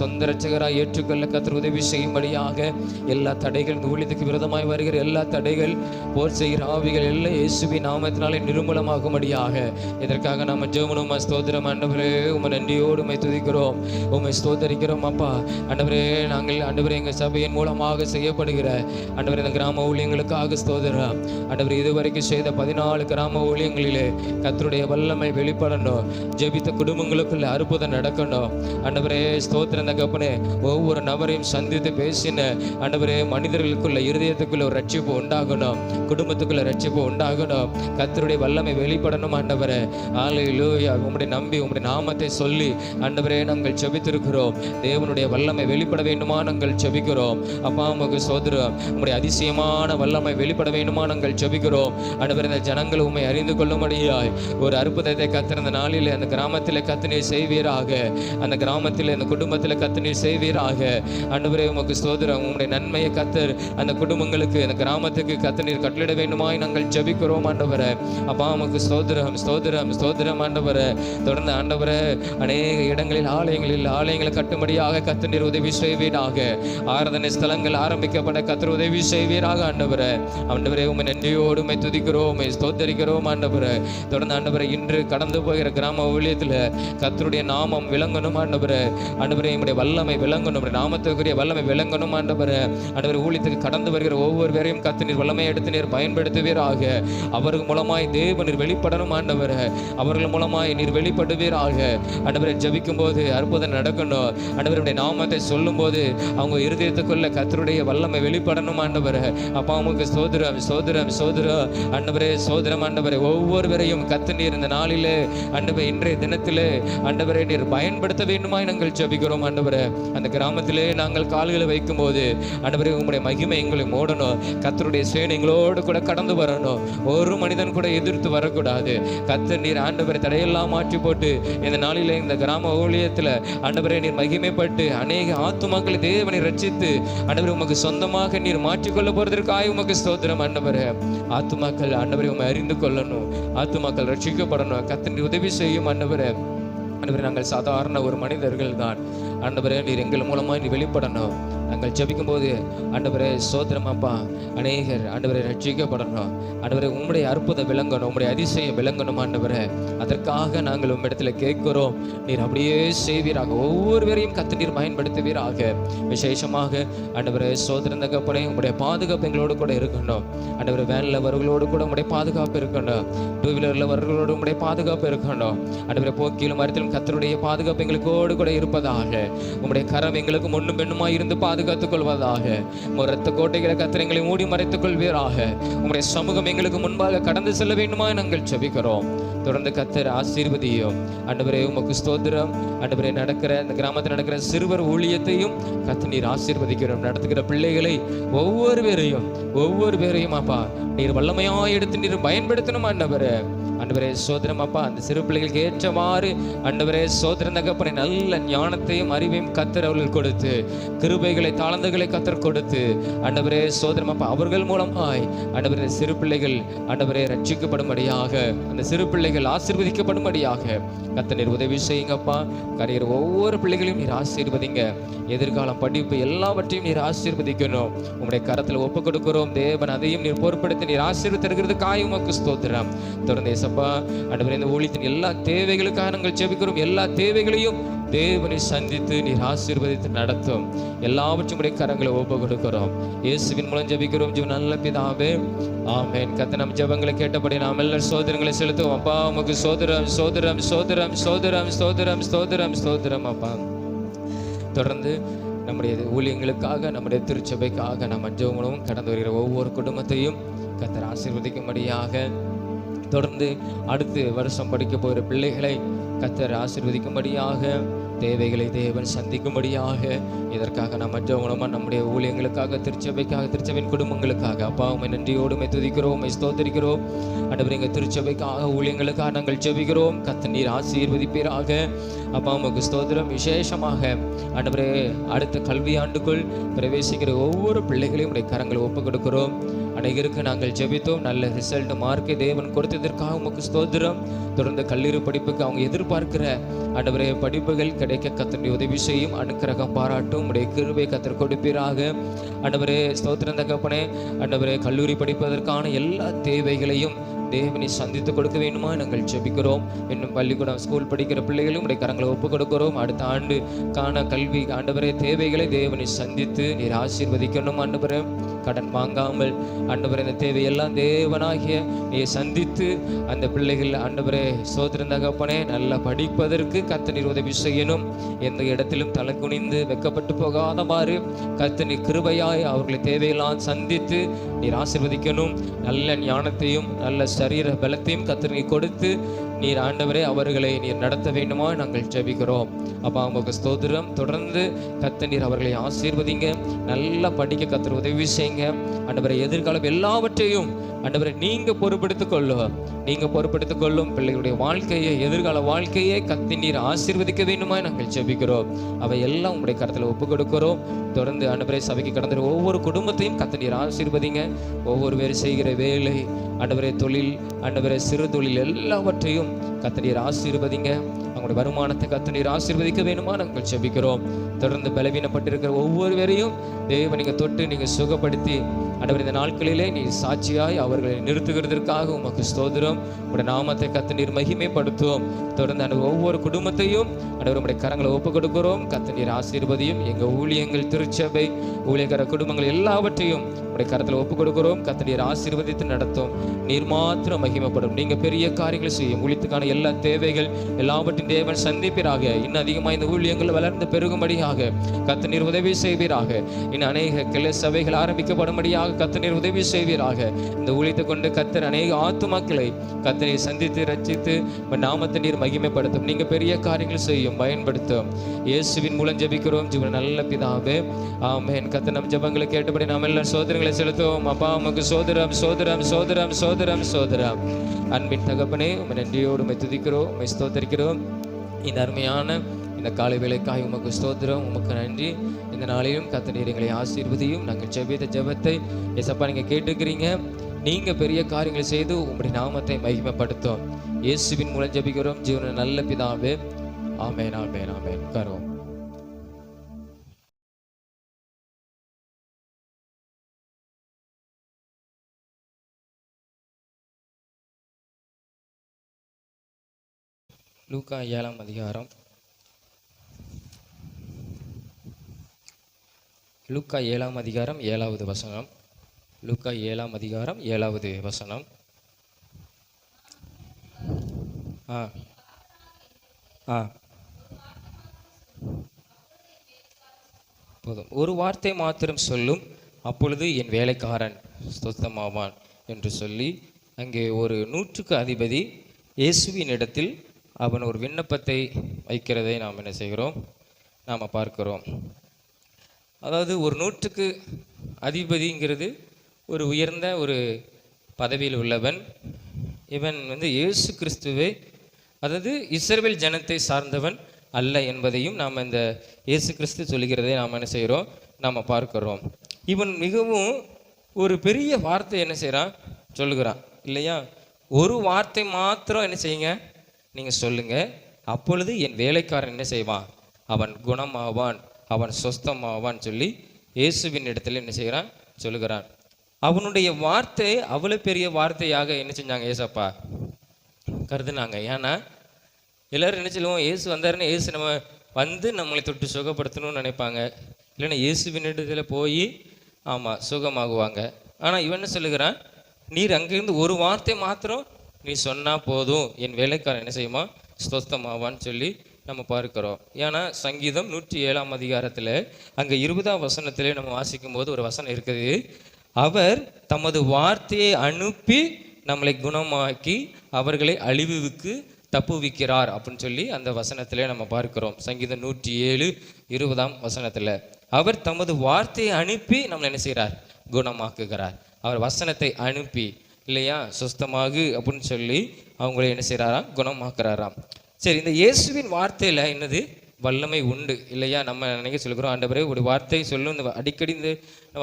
சொந்த இரட்சகராய் ஏற்றுக்கொள்ள கத்தர் உதவி செய்யும்படியாக, எல்லா தடைகள் இந்த ஊழியத்துக்கு விரோதமாய் வருகிற எல்லா தடைகள், போர் செய்கிற ஆவிகள் எல்லாம் இயேசுவின் நாமத்தினாலே நிர்மூலமாகும்படியாக இதற்காக நாம் ஜெபம் ஸ்தோத்திரம். ஆண்டவரே உம்மை நன்றியோடு உம்மை துதிக்கிறோம், உம்மை ஸ்தோத்தரிக்கிறோம் அப்பா. ஆண்டவரே நாங்கள் ஆண்டவரே எங்கள் சபையின் மூலமாக செய்யப்படுகிற ஆண்டவரே இந்த கிராம ஊழியங்களுக்காக ஸ்தோத்திரம். ஆண்டவரே இதுவரைக்கும் செய்த 14 கிராம ஊழியங்களிலே கர்த்தருடைய வல்லமை வெளிப்படணும். ஜெபித்த குடும்பங்களுக்குள்ள அற்புதம் நடக்கணும். ஆண்டவரே ஸ்தோத்திரம் தகப்பனே. ஒவ்வொரு நபரையும் சந்தித்து பேசின ஆண்டவரே மனிதர்களுக்குள்ள இருதயத்துக்குள்ள ஒரு ரட்சிப்பு உண்டாகணும், குடும்பத்துக்குள்ள ரட்சிப்பு உண்டாகணும். கர்த்தருடைய வல்லமை வெளிப்படணும் ஆண்டவரே. ஹல்லேலூயா. உம்முடைய நம்பி உம்முடைய நாமத்தை சொல்லி ஆண்டவரே நாங்கள் ஜெபித்திருக்கிறோம். தேவனுடைய வல்லமை வெளிப்பட வேண்டுமா நாங்கள் ஜெபிக்கிறோம் அப்பா. உமக்கு ஸ்தோத்திரம். உம்முடைய அதிசயமான வல்லமை வெளிப்பட வேண்டுமா நாங்கள் ஜெபிக்கிறோம் ஆண்டவரே. இந்த ஜனங்கள் உம்மை அறிந்து கொள்ளும்படியாய் ஒரு அற்புதத்தை கர்த்தர் இந்த நாளில் அந்த கிராமத்தில் கர்த்தர் நீர் செய்வீராக, அந்த கிராமத்தில் அந்த குடும்பத்தில் கர்த்தர் நீர் செய்வீராக ஆண்டவரே. உமக்கு ஸ்தோத்திரம். உம்முடைய நன்மையை கர்த்தர் அந்த குடும்பங்களுக்கு அந்த கிராமத்துக்கு கர்த்தர் நீர் கட்டளிட வேண்டுமாய் நாங்கள் ஜெபிக்கிறோம் ஆண்டவரே. அப்பா உமக்கு ஸ்தோத்திரம் ஸ்தோத்திரம் ஸ்தோத்திரம் ஆண்டவரே. தொடர்ந்து ஆண்டவரே அநேக இடங்களில் ஆலயங்களை கட்டும்படியாக கர்த்தர் நீர் உதவி செய்வீராக. ஆராதனை ஸ்தலங்கள் ஆரம்பிக்கப்பட கர்த்தர் உதவி செய்வீராக ஆண்டவரே. ஆண்டவரே உம்மை நன்றியோடு உம்மை துதிக்கிறோம், உம்மை ஸ்தோத்தரிக்கிறோம் ஆண்டவரே. தொடர்ந்து ஆண்டவரே இன்று கடந்து போகிற கிராம ஊழியத்தில் கர்த்தருடைய நாமம் விளங்கணும் ஆண்டவரே. ஆண்டவரே உம்முடைய வல்லமை விளங்கணும், நாமத்துக்குரிய வல்லமை விளங்கணும் ஆண்டவரே. ஆண்டவரே ஊழியத்துக்கு கடந்து வருகிற ஒவ்வொருவரையும் கர்த்தர் நீர் வல்லமை எடுத்து நீர் பயன்படுத்துவீராக. அவர்கள் மூலமாய் தேவ நீர் வெளிப்படணும் ஆண்டவரே. அவர்கள் மூலமாய் நீர் வெளிப்படுவீராக ஆண்டவரே. ஜெபிக்கும் போது அற்புதம் நடக்கணும் ஆண்டவருடைய நாமத்தை சொல்லும் போது அவங்க இருதயத்துக்குள்ள கர்த்தருடைய வல்லமை வெளிப்படணும் ஆண்டவரே. அப்பா உமக்கு ஸ்தோத்திரம் ஸ்தோத்திரம் ஸ்தோத்திரம் ஆண்டவரே. ஸ்தோத்திரம் ஆண்டவரே. ஒவ்வொருவரையும் கர்த்தர் நீர் இந்த நாளிலே ஆண்டவரே இன்றைய தினத்திலே ஆண்டவரே நீர் பயன்படுத்த வேண்டுமாய் நாங்கள் ஜெபிக்கிறோம் ஆண்டவரே. அந்த கிராமத்திலே நாங்கள் கால்களை வைக்கும் போது ஆண்டவரே உம்முடைய மகிமை எங்களை மூடணும். கர்த்தருடைய சேனை எங்களோடு கூட கடந்து வரணும். ஒரு மனிதன் கூட எதிர்த்து வரக்கூடாது. கர்த்தர் நீர் ஆண்டவரை தடையெல்லாம் மாற்றி போட்டு இந்த நாளிலே இந்த கிராம ஊழியத்தில் ஆண்டவரை நீர் மகிமைப்பட்டு அநேக ஆத்துமாக்களை தேவனை ரட்சித்து ஆண்டவரை உமக்கு சொந்தமாக நீர் மாற்றிக்கொள்ள போறதற்காக உமக்கு ஸ்தோத்திரம். ஆண்டவரே, ஆத்துமாக்கள் ஆண்டவரை உண்மை அறிந்து கொள்ளணும், ஆத்துமாக்கள் ரட்சிக்கப்படணும். கர்த்தர் நீர் உதவி செய்யும். ஆண்டவரே, நாங்கள் சாதாரண ஒரு மனிதர்கள் தான். ஆண்டவரே, நீர் எங்கள் மூலமாக நீ வெளிப்படணும். நாங்கள் ஜெபிக்கும் போது ஆண்டவரே ஸ்தோத்திரம் அப்பா, அநேகர் ஆண்டவரை ரட்சிக்கப்படணும். ஆண்டவரே, உம்முடைய அற்புதம் விளங்கணும், உம்முடைய அதிசயம் விளங்கணும். ஆண்டவரே, அதற்காக நாங்கள் உம்மிடத்தில் கேட்கிறோம். நீர் அப்படியே செய்வீராக, ஒவ்வொருவரையும் கர்த்தர் நீர் பயன்படுத்துவீராக. விசேஷமாக ஆண்டவரே ஸ்தோத்திரம் தகப்பனே, உம்முடைய பாதுகாப்பு எங்களோடு கூட இருக்கணும். ஆண்டவரே, வேனில் வரவர்களோடு கூட உம்முடைய பாதுகாப்பு இருக்கணும். டூ வீலரில் வரவர்களோடு உம்முடைய பாதுகாப்பு இருக்கணும். ஆண்டவரே, போக்கிலும் மரத்திலும் கர்த்தருடைய பாதுகாப்பு எங்களுக்கோடு கூட இருப்பதாக. உம்முடைய கரம் எங்களுக்கு முன்னும் பெண்ணுமாய் இருந்து பாதுகாத்துக் கொள்வதாக. இரத்த கோட்டைகளை கர்த்தர் எங்களை மூடி மறைத்துக் கொள்வீராக. உம்முடைய சமூகம் எங்களுக்கு முன்பாக கடந்து செல்ல வேண்டுமா நாங்கள் ஜெபிக்கிறோம். தொடர்ந்து கர்த்தர் ஆசீர்வதியும். ஆண்டவரே, உமக்கு ஸ்தோத்திரம். ஆண்டவரே, நடக்கிற இந்த கிராமத்தில் நடக்கிற சிறுவர் ஊழியத்தையும் கர்த்தர் நீர் ஆசீர்வதிக்கிறோம். நடத்துகிற பிள்ளைகளை ஒவ்வொரு பேரையும் அப்பா நீர் வல்லமையாய் எடுத்து நீர் பயன்படுத்தணும். ஆண்டவரே சோதரம் அப்பா, அந்த சிறு பிள்ளைகளுக்கு ஏற்றவாறு ஆண்டவரே சோதரம் தகப்பனை நல்ல ஞானத்தையும் அறிவையும் கர்த்தர் அவர்கள் கொடுத்து, கிருபைகளை தாளந்துகளை கர்த்தர் கொடுத்து, ஆண்டவரே சோதரம் அப்பா அவர்கள் மூலமாய் ஆண்டவரே சிறு பிள்ளைகள் ஆண்டவரே ரட்சிக்கப்படும்படியாக, அந்த சிறு பிள்ளைகள் ஆசீர்வதிக்கப்படும்படியாக கர்த்தர் நீர் உதவி செய்யுங்கப்பா. கரையர் ஒவ்வொரு பிள்ளைகளையும் நீர் ஆசீர்வதிங்க. எதிர்காலம் படிப்பு எல்லாவற்றையும் நீர் ஆசீர்வதிக்கணும். உங்களுடைய கரத்தில் ஒப்பு கொடுக்கிறோம் தேவன். அதையும் நீர் பொறுப்படுத்தி நீர் ஆசீர்வதிக்கிறது காய் உமக்கு ஸ்தோத்திரம். தொடர்ந்து ஏசப்பா ஆண்டவரே, இந்த ஊழியத்தின் எல்லா தேவைகளுக்காக நாங்கள் ஜெபிக்கிறோம். எல்லா தேவைகளையும் தேவனை சந்தித்து நீர் ஆசீர்வதித்து நடத்தும். எல்லாவற்றும் உடைய கரங்களை ஒப்பு கொடுக்கிறோம். இயேசுவின் மூலம் ஜெபிக்கிறோம் ஜீவ நல்ல பிதாவே, ஆமென். கர்த்தர் நம் ஜெபங்களை கேட்டபடி நாம் எல்லாரும் சோதரங்களை செலுத்துவோம். அப்பா உமக்கு சோதரம் சோதரம் சோதரம் சோதரம் சோதரம் சோதரம் சோதரம் அப்பா. தொடர்ந்து நம்முடைய ஊழியங்களுக்காக, நம்முடைய திருச்சபைக்காக நாம் ஜெபங்களும் கடந்து வருகிற ஒவ்வொரு குடும்பத்தையும் கர்த்தர் ஆசீர்வதிக்கும்படியாக, தொடர்ந்து அடுத்து வருஷம் படிக்க போகிற பிள்ளைகளை கர்த்தர் ஆசீர்வதிக்கும்படியாக, தேவைகளை தேவன் சந்திக்கும்படியாக, இதற்காக நாம் மற்றவங்களுமா நம்முடைய ஊழியங்களுக்காக, திருச்சபைக்காக, திருச்சபையின் குடும்பங்களுக்காக அப்பா உம்மை நன்றியோடு துதிக்கிறோம், உம்மை ஸ்தோத்திரிக்கிறோம். ஆண்டவரே, எங்கள் திருச்சபைக்காக ஊழியங்களுக்காக நாங்கள் ஜெபிக்கிறோம். கர்த்தர் நீர் ஆசீர்வதிப்பீராக. அப்பா உமக்கு ஸ்தோத்திரம். விசேஷமாக ஆண்டவரே, அடுத்த கல்வியாண்டுக்குள் பிரவேசிக்கிற ஒவ்வொரு பிள்ளைகளையும் உடைய கரங்களை ஒப்பு கொடுக்கிறோம். அனைவருக்கு நாங்கள் ஜெபித்தோம். நல்ல ரிசல்ட் மார்க்கை தேவன் கொடுத்ததற்காக உமக்கு ஸ்தோத்திரம். தொடர்ந்து கல்லூரி படிப்புக்கு அவங்க எதிர்பார்க்கிற ஆண்டவரே படிப்புகள் கிடைக்க கர்த்தர் உதவி செய்யும். அனுக்கிரகம் பாராட்டும். உடைய கிருபை கர்த்தர் கொடுப்பீராக. ஆண்டவரே ஸ்தோத்திரம் தகப்பனே, ஆண்டவரே கல்லூரி படிப்பதற்கான எல்லா தேவைகளையும் தேவனை சந்தித்து கொடுக்க வேண்டுமா நாங்கள் ஜெபிக்கிறோம். இன்னும் பள்ளிக்கூடம் ஸ்கூல் படிக்கிற பிள்ளைகளும் உடைய கரங்களை ஒப்பு கொடுக்கிறோம். அடுத்த ஆண்டு காண கல்வி ஆண்டவரே தேவைகளை தேவனை சந்தித்து நீர் ஆசீர்வதிக்கணும். ஆண்டவரே, கடன் வாங்காமல் ஆண்டவரே இந்த தேவையெல்லாம் தேவனாகிய நீ சந்தித்து அந்த பிள்ளைகள் ஆண்டவரே சோதரன் தகப்பனே நல்லா படிப்பதற்கு கர்த்தர் நீர் உதவி செய்யணும். எந்த இடத்திலும் தலை குனிந்து வெக்கப்பட்டு போகாதவாறு கர்த்தர் நீர் கிருபையாய் அவர்களை தேவையெல்லாம் சந்தித்து நீர் ஆசீர்வதிக்கணும். நல்ல ஞானத்தையும் நல்ல சரீர பலத்தையும் கர்த்தர் நீர் கொடுத்து நீர் ஆண்டவரே அவர்களை நீர் நடத்த வேண்டுமா நாங்கள் ஜெபிக்கிறோம். அப்பா உமக்கு ஸ்தோத்திரம். தொடர்ந்து கர்த்தர் நீர் அவர்களை ஆசீர்வதிங்க. நல்லா படிக்க கர்த்தர் உதவி செய்யுங்க. ஆண்டவரே, எதிர்காலம் எல்லாவற்றையும் ஆண்டவரே நீங்க பொறுப்பெடுத்துக் கொள்ளும் பிள்ளைகளுடைய வாழ்க்கையை, எதிர்கால வாழ்க்கையை கர்த்தர் நீர் ஆசீர்வதிக்க வேண்டுமா நாங்கள் ஜெபிக்கிறோம். அவை எல்லாம் உங்களுடைய கரத்தில் ஒப்பு கொடுக்கிறோம். தொடர்ந்து ஆண்டவரே சபைக்கு கடந்த ஒவ்வொரு குடும்பத்தையும் கர்த்தர் நீர் ஆசீர்வதிங்க. ஒவ்வொரு பேர் செய்கிற வேலை ஆண்டவரே, தொழில் ஆண்டவரே, சிறு தொழில் எல்லாவற்றையும் கர்த்தர் நீர் ஆசீர்வதிங்க. அவங்களுடைய வருமானத்தை கர்த்தர் நீர் ஆசீர்வதிக்க வேண்டுமா நாங்கள் ஜெபிக்கிறோம். தொடர்ந்து பலவீனப்பட்டிருக்கிற ஒவ்வொருவரையும் தேவன் நீங்க தொட்டு நீங்க சுகப்படுத்தி ஆண்டவர் இந்த நாட்களிலே நீ சாட்சியாய் அவர்களை நிறுத்துகிறதற்காக உமக்கு ஸ்தோத்திரம். உடைய நாமத்தை கர்த்தர் நீர் மகிமைப்படுத்துவோம். தொடர்ந்து அந்த ஒவ்வொரு குடும்பத்தையும் ஆண்டவர் உடைய கரங்களை ஒப்பு கொடுக்கிறோம். கர்த்தர் நீர் ஆசீர்வதியும். எங்க ஊழியங்கள், திருச்சபை, ஊழியக்கார குடும்பங்கள் எல்லாவற்றையும் உடைய கரத்தில் ஒப்பு கொடுக்கிறோம். கர்த்தர் நீர் ஆசீர்வதித்து நடத்தும். நீர் மாத்திரம் மகிமைப்படும். நீங்க பெரிய காரியங்களை செய்யும். ஊழியத்துக்கான எல்லா தேவைகள் எல்லாவற்றையும் தேவன் சந்திப்பீராக. இன்னும் அதிகமாக இந்த ஊழியங்கள் வளர்ந்து பெருகும்படியாக கர்த்தர் நீர் உதவி செய்வீராக. இன்னும் அநேக கிளை சபைகள் ஆரம்பிக்கப்படும்படியாக செய்வீராக, கர்த்தர் உதவி செய்வீராக. இந்த ஊழியத்தை கொண்டு கர்த்தர் அநேக ஆத்துமாக்களை கர்த்தரை சந்தித்து ரட்சித்து நாமத்தை நீர் மகிமைப்படுத்தும். நீங்க பெரிய காரியங்கள் செய்யும், பயன்படுத்தும். இயேசுவின் மூலம் ஜெபிக்கிறோம் ஜீவன் நல்ல பிதாவே, ஆமென். கர்த்தர் நம் ஜெபங்களை கேட்டபடி நாம் எல்லாம் சோதனைகளை செலுத்துவோம். அப்பா உமக்கு சோதரம் சோதரம் சோதரம் சோதரம் சோதரம். அன்பின் தகப்பனே, உம்மை நன்றியோடு உம்மை துதிக்கிறோம், உம்மை ஸ்தோத்தரிக்கிறோம். இந்த அருமையான இந்த காலை வேளைக்காய் உமக்கு ஸ்தோத்திரம், உமக்கு நன்றி. இந்த நாளிலும் கர்த்தர் நீர் எங்களை ஆசீர்வதியும். நாங்கள் ஜெபித்த ஜெபத்தை ஏசப்பா நீங்க கேட்டுக்கிறீங்க. நீங்க பெரிய காரியங்களை செய்து உங்களுடைய நாமத்தை மகிமைப்படுத்தும். இயேசுவின் மூலம் ஜெபிக்கிறோம் ஜீவன நல்ல பிதாவே, ஆமென் ஆமென் ஆமென். உட்காருவோம். லூக்கா 7ஆம் அதிகாரம், லூக்கா 7ஆம் அதிகாரம் 7வது வசனம். லூக்கா 7ஆம் அதிகாரம் 7வது வசனம். போதும். ஒரு வார்த்தை மாத்திரம் சொல்லும், அப்பொழுது என் வேலைக்காரன் சுத்தமாவான் என்று சொல்லி அங்கே ஒரு 100க்கு அதிபதி இயேசுவின் இடத்தில் அவன் ஒரு விண்ணப்பத்தை வைக்கிறதை நாம் என்ன செய்கிறோம், நாம் பார்க்கிறோம். அதாவது ஒரு 100க்கு அதிபதிங்கிறது ஒரு உயர்ந்த ஒரு பதவியில் உள்ளவன். இவன் இயேசு கிறிஸ்துவை, அதாவது இஸ்ரவேல் ஜனத்தை சார்ந்தவன் அல்ல என்பதையும் நாம் இந்த இயேசு கிறிஸ்து சொல்லுகிறதை நாம் என்ன செய்கிறோம், நாம் பார்க்கிறோம். இவன் மிகவும் ஒரு பெரிய வார்த்தை என்ன செய்கிறான், சொல்லுகிறான் இல்லையா. ஒரு வார்த்தை மாத்திரம் என்ன செய்யுங்க, நீங்கள் சொல்லுங்க, அப்பொழுது என் வேலைக்காரன் என்ன செய்வான், அவன் குணமாவான், அவன் சொஸ்தமாவான் சொல்லி இயேசுவின் இடத்துல என்ன செய்கிறான், சொல்லுகிறான். அவனுடைய வார்த்தை அவ்வளோ பெரிய வார்த்தையாக என்ன செஞ்சாங்க, ஏசப்பா கருதுனாங்க. ஏன்னா எல்லாரும் என்ன சொல்லுவோம், இயேசு வந்தாருன்னு இயேசு நம்ம நம்மளை தொட்டு சுகப்படுத்தணும்னு நினைப்பாங்க. இல்லைன்னா இயேசுவின் இடத்துல போய் ஆமாம் சுகமாகுவாங்க. ஆனால் இவன் என்ன சொல்லுகிறான், நீர் அங்கேருந்து ஒரு வார்த்தை மாத்திரம் நீ சொன்னால் போதும், என் வேலைக்காரன் என்ன செய்யுமா, ஸ்வஸ்தமாவான்னு சொல்லி நம்ம பார்க்கிறோம். ஏன்னா சங்கீதம் 107ஆம் அதிகாரத்தில் அங்கே 20ஆம் வசனத்திலே நம்ம வாசிக்கும் போது ஒரு வசனம் இருக்குது, அவர் தமது வார்த்தையை அனுப்பி நம்மளை குணமாக்கி அவர்களை அழிவுக்கு தப்புவிக்கிறார் அப்படின்னு சொல்லி அந்த வசனத்திலே நம்ம பார்க்கிறோம். சங்கீதம் 107:20ஆம் வசனத்தில் அவர் தமது வார்த்தையை அனுப்பி நம்மளை என்ன செய்கிறார், குணமாக்குகிறார். அவர் வசனத்தை அனுப்பி இல்லையா, சுஸ்தமாகு அப்படின்னு சொல்லி அவங்கள என்ன செய்கிறாராம், குணமாக்குறாராம். சரி, இந்த இயேசுவின் வார்த்தையில் என்னது வல்லமை உண்டு இல்லையா. நம்ம நினைக்க சொல்கிறோம், ஆண்டவரே ஒரு வார்த்தை சொல்லும், இந்த அடிக்கடி இந்த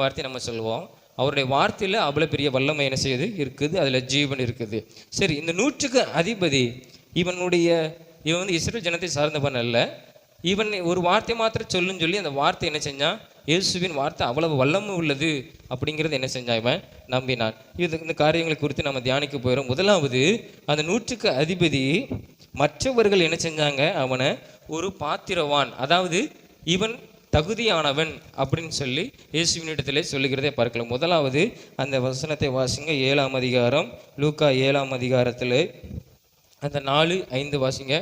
வார்த்தையை நம்ம சொல்லுவோம். அவருடைய வார்த்தையில் அவ்வளோ பெரிய வல்லமை என்ன செய்யுது இருக்குது, அதில் ஜீவன் இருக்குது. சரி, இந்த 100க்கு அதிபதி இவன் இஸ்ரவேல் ஜனத்தை சார்ந்தவன் அல்ல. இவன் ஒரு வார்த்தை மாத்திரம் சொல்லுன்னு சொல்லி அந்த வார்த்தை என்ன செஞ்சான், இயேசுவின் வார்த்தை அவ்வளவு வல்லமை உள்ளது அப்படிங்கிறது என்ன செஞ்சான், இவன் நம்பினான். இந்த காரியங்களை குறித்து நம்ம தியானிக்க போயிடும். முதலாவது, அந்த 100க்கு அதிபதி மற்றவர்கள் என்ன செஞ்சாங்க, அவனை ஒரு பாத்திரவான், அதாவது இவன் தகுதியானவன் அப்படின்னு சொல்லி இயேசுவின் இடத்திலே சொல்லுகிறதை பார்க்கலாம். முதலாவது அந்த வசனத்தை வாசிங்க, 7ஆம் அதிகாரம், லூக்கா 7ஆம் அதிகாரத்தில் அந்த 4-5 வாசிங்க.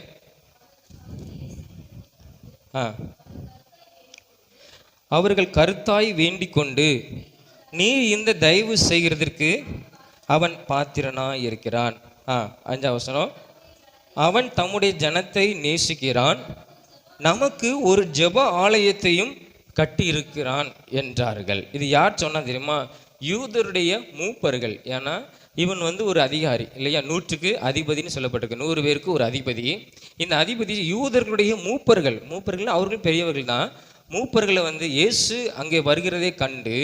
அவர்கள் கருத்தாய் வேண்டிக் கொண்டு, நீ இந்த தயவு செய்கிறதற்கு அவன் பாத்திரனாய் இருக்கிறான். 5ஆம் வசனம், அவன் தம்முடைய ஜனத்தை நேசிக்கிறான், நமக்கு ஒரு ஜெப ஆலயத்தையும் கட்டி இருக்கிறான் என்றார்கள். இது யார் சொன்னா தெரியுமா, யூதருடைய மூப்பர்கள். ஏன்னா இவன் ஒரு அதிகாரி இல்லையா, 100க்கு அதிபதினு சொல்லப்பட்டிருக்கு, 100 பேருக்கு ஒரு அதிபதி. இந்த அதிபதி யூதர்களுடைய மூப்பர்கள் அவர்கள் பெரியவர்கள் தான். மூப்பர்களை இயேசு அங்கே வருகிறதே கண்டு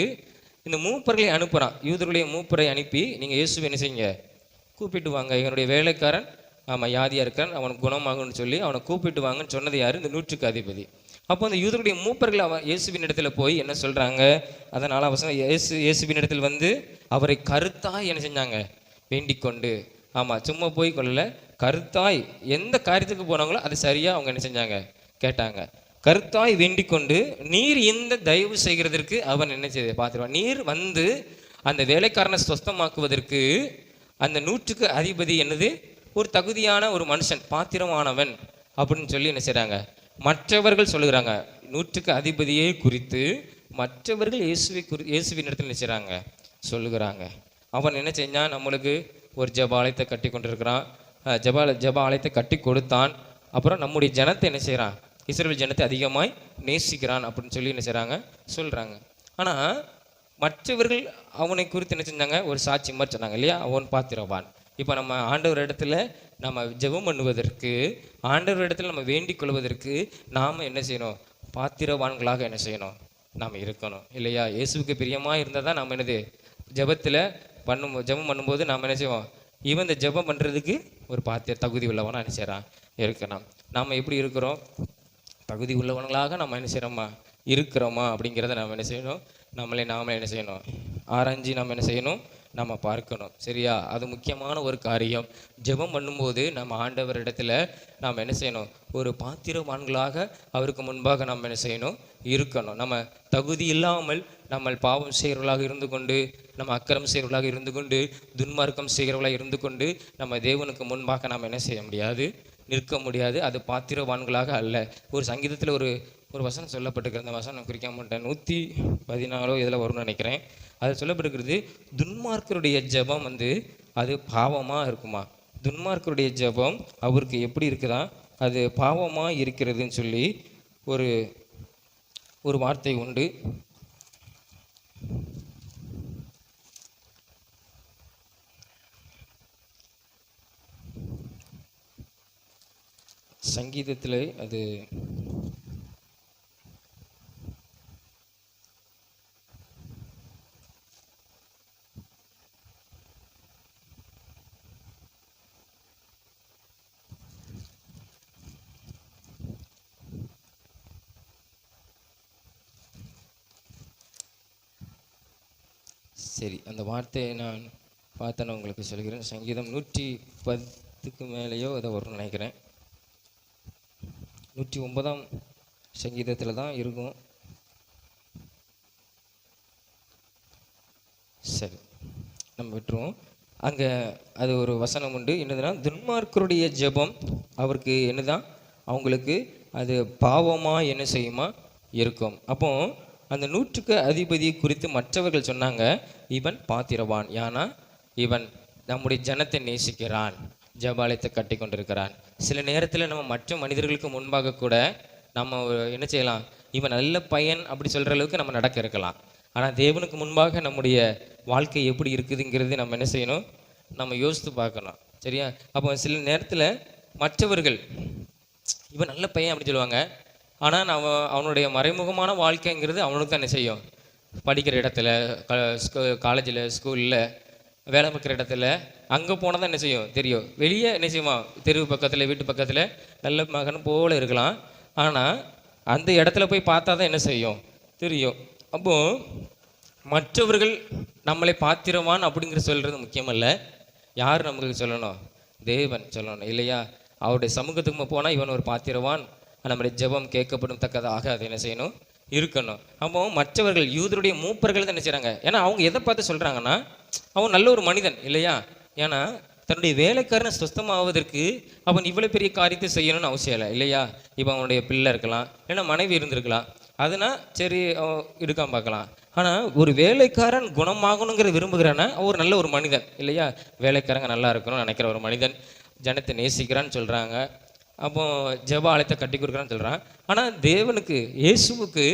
இந்த மூப்பர்களை அனுப்புகிறான். யூதருடைய மூப்பரை அனுப்பி, நீங்கள் இயேசுவை என்ன செய்யுங்க, கூப்பிட்டு வாங்க, எங்களுடைய வேலைக்காரன் யாதியாக இருக்கிறான், அவனுக்கு குணமாகும்னு சொல்லி அவனை கூப்பிட்டு வாங்கன்னு சொன்னது யார், இந்த 100க்கு அதிபதி. அப்போ அந்த யூதருடைய மூப்பர்கள் இயேசுவின் இடத்துல போய் என்ன சொல்கிறாங்க, அதனால் அவசரம் இயேசுவின் இடத்தில் அவரை கருத்தாய் என்ன செஞ்சாங்க, வேண்டிக் கொண்டு. சும்மா போய் கொள்ளல, கருத்தாய் எந்த காரியத்துக்கு போனாங்களோ அது சரியாக அவங்க என்ன செஞ்சாங்க, கேட்டாங்க. கருத்தாய் வேண்டிக் கொண்டு, நீர் இந்த தயவு செய்கிறதற்கு அவன் என்ன செய்ய பார்த்துருவான், நீர் அந்த வேலைக்காரனை சொஸ்தமாக்குவதற்கு அந்த 100க்கு அதிபதி என்னது ஒரு தகுதியான ஒரு மனுஷன், பாத்திரமானவன் அப்படின்னு சொல்லி என்ன செய்கிறாங்க, மற்றவர்கள் சொல்லுகிறாங்க. 100க்கு அதிபதியை குறித்து மற்றவர்கள் இயேசுவின் இடத்துல என்ன செய்கிறாங்க, சொல்லுகிறாங்க. அவன் என்ன செஞ்சான்? நம்மளுக்கு ஒரு ஜெப ஆலயத்தை கட்டி கொண்டிருக்கிறான். ஜெப ஆலயத்தை கட்டி கொடுத்தான். அப்புறம் நம்முடைய ஜனத்தை என்ன செய்கிறான்? இஸ்ரவேல் ஜனத்தை அதிகமாய் நேசிக்கிறான் அப்படின்னு சொல்லி என்ன செய்கிறாங்க? சொல்கிறாங்க. ஆனால் மற்றவர்கள் அவனை குறித்து என்ன செஞ்சாங்க? ஒரு சாட்சி மாதிரி சொன்னாங்க இல்லையா? அவன் பாத்திரவான். இப்போ நம்ம ஆண்டவர் இடத்துல நம்ம ஜெபம் பண்ணுவதற்கு, ஆண்டவர் இடத்துல நம்ம வேண்டிக் கொள்வதற்கு நாம் என்ன செய்யணும்? பாத்திரவான்களாக என்ன செய்யணும்? நாம் இருக்கணும் இல்லையா? இயேசுவுக்கு பிரியமாக இருந்தால் தான் நம்ம என்னது ஜெபத்தில் ஜெபம் பண்ணும்போது நாம் என்ன செய்வோம்? இவன் இந்த ஜெபம் பண்ணுறதுக்கு ஒரு தகுதி உள்ளவனா என்ன செய்கிறான்? இருக்கணும். நாம் எப்படி இருக்கிறோம்? தகுதி உள்ளவங்களாக நம்ம என்ன செய்கிறோமா? இருக்கிறோமா அப்படிங்கிறத நாம் என்ன செய்யணும்? நாமளே என்ன செய்யணும்? ஆராய்ஞ்சி நம்ம என்ன செய்யணும்? நம்ம பார்க்கணும். சரியா? அது முக்கியமான ஒரு காரியம். ஜெபம் பண்ணும்போது நம்ம ஆண்டவர் இடத்துல நாம் என்ன செய்யணும்? ஒரு பாத்திரவான்களாக அவருக்கு முன்பாக நம்ம என்ன செய்யணும்? இருக்கணும். நம்ம தகுதி இல்லாமல் நம்ம பாவம் செய்கிறவர்களாக இருந்து கொண்டு, நம்ம அக்கிரம் செய்கிறவர்களாக இருந்து கொண்டு, துன்மார்க்கம் செய்கிறவர்களாக இருந்து கொண்டு நம்ம தேவனுக்கு முன்பாக நாம் என்ன செய்ய முடியாது? நிற்க முடியாது. அது பாத்திரவான்களாக அல்ல. ஒரு சங்கீதத்தில் ஒரு வசனம் சொல்லப்பட்டிருக்கிற, அந்த வசனம் குறிக்க மாட்டேன், 114 இதில் வரும்னு நினைக்கிறேன். அது சொல்லப்பட்டிருக்கிறது, துன்மார்க்கருடைய ஜெபம் அது பாவமாக இருக்குமா? துன்மார்க்கருடைய ஜெபம் அவருக்கு எப்படி இருக்குதா? அது பாவமாக இருக்கிறதுன்னு சொல்லி ஒரு வார்த்தை உண்டு. சங்கீதத்தில் அது சரி, அந்த வார்த்தையை நான் பார்த்தேன்னு உங்களுக்கு சொல்கிறேன். சங்கீதம் 110க்கு மேலேயோ அதை வரும்னு நினைக்கிறேன். 109ஆம் சங்கீதத்தில் தான் இருக்கும். சரி, நம்ம விட்டுருவோம். அங்கே அது ஒரு வசனம் உண்டு. என்னதுன்னா, துன்மார்க்கருடைய ஜெபம் அவருக்கு என்னதான்? அவங்களுக்கு அது பாவமாக என்ன செய்யுமா? இருக்கும். அப்போ அந்த 100க்கு அதிபதி குறித்து மற்றவர்கள் சொன்னாங்க, இவன் பாத்திரவான். ஏன்னா இவன் நம்முடைய ஜனத்தை நேசிக்கிறான், ஜெபாலயத்தை கட்டி கொண்டிருக்கிறான். சில நேரத்தில் நம்ம மற்ற மனிதர்களுக்கு முன்பாக கூட நம்ம என்ன செய்யலாம்? இவன் நல்ல பையன் அப்படி சொல்கிற அளவுக்கு நம்ம நடக்க இருக்கலாம். ஆனால் தேவனுக்கு முன்பாக நம்முடைய வாழ்க்கை எப்படி இருக்குதுங்கிறது நம்ம என்ன செய்யணும்? நம்ம யோசித்து பார்க்கணும். சரியா? அப்போ சில நேரத்தில் மற்றவர்கள் இவன் நல்ல பையன் அப்படி சொல்லுவாங்க. ஆனால் அவனுடைய மறைமுகமான வாழ்க்கைங்கிறது அவனுக்கு தான் என்ன செய்யும்? படிக்கிற இடத்துல, காலேஜில், ஸ்கூலில், வேலை பார்க்குற இடத்துல, அங்கே போனால் தான் என்ன செய்யும்? தெரியும். வெளியே என்ன செய்யுமா? தெருவு பக்கத்தில், வீட்டு பக்கத்தில் நல்ல மகன் போல் இருக்கலாம். ஆனால் அந்த இடத்துல போய் பார்த்தா தான் என்ன செய்யும்? தெரியும். அப்போது மற்றவர்கள் நம்மளை பாத்திரவான் அப்படிங்கிற சொல்கிறது முக்கியமல்ல. யார் நமக்கு சொல்லணும்? தேவன் சொல்லணும் இல்லையா? அவருடைய சமூகத்துக்கு போனால் இவன் ஒரு பாத்திரவான், நம்முடைய ஜெபம் கேட்கப்படும் தக்கதாக அதை என்ன செய்யணும்? இருக்கணும். அப்போ மற்றவர்கள் யூதருடைய மூப்பர்கள் தான் என்ன செய்கிறாங்க? ஏன்னா அவங்க எதை பார்த்து சொல்கிறாங்கன்னா, அவன் நல்ல ஒரு மனிதன் இல்லையா? ஏன்னா தன்னுடைய வேலைக்காரனை சுத்தமாவதற்கு அவன் இவ்வளோ பெரிய காரியத்தை செய்யணும்னு அவசியம் இல்லை இல்லையா? இப்போ அவனுடைய பிள்ளை இருக்கலாம், இல்லைன்னா மனைவி இருந்திருக்கலாம், அதனால் சரி இருக்காம பார்க்கலாம். ஆனால் ஒரு வேலைக்காரன் குணமாகணுங்கிற விரும்புகிறான்னா அவர் நல்ல ஒரு மனிதன் இல்லையா? வேலைக்காரங்க நல்லா இருக்கணும்னு நினைக்கிற ஒரு மனிதன், ஜனத்தை நேசிக்கிறான்னு சொல்கிறாங்க. அப்போ ஜெப ஆலயத்தை கட்டி கொடுக்குறான்னு சொல்கிறான். ஆனால் தேவனுக்கு, இயேசுவுக்கு,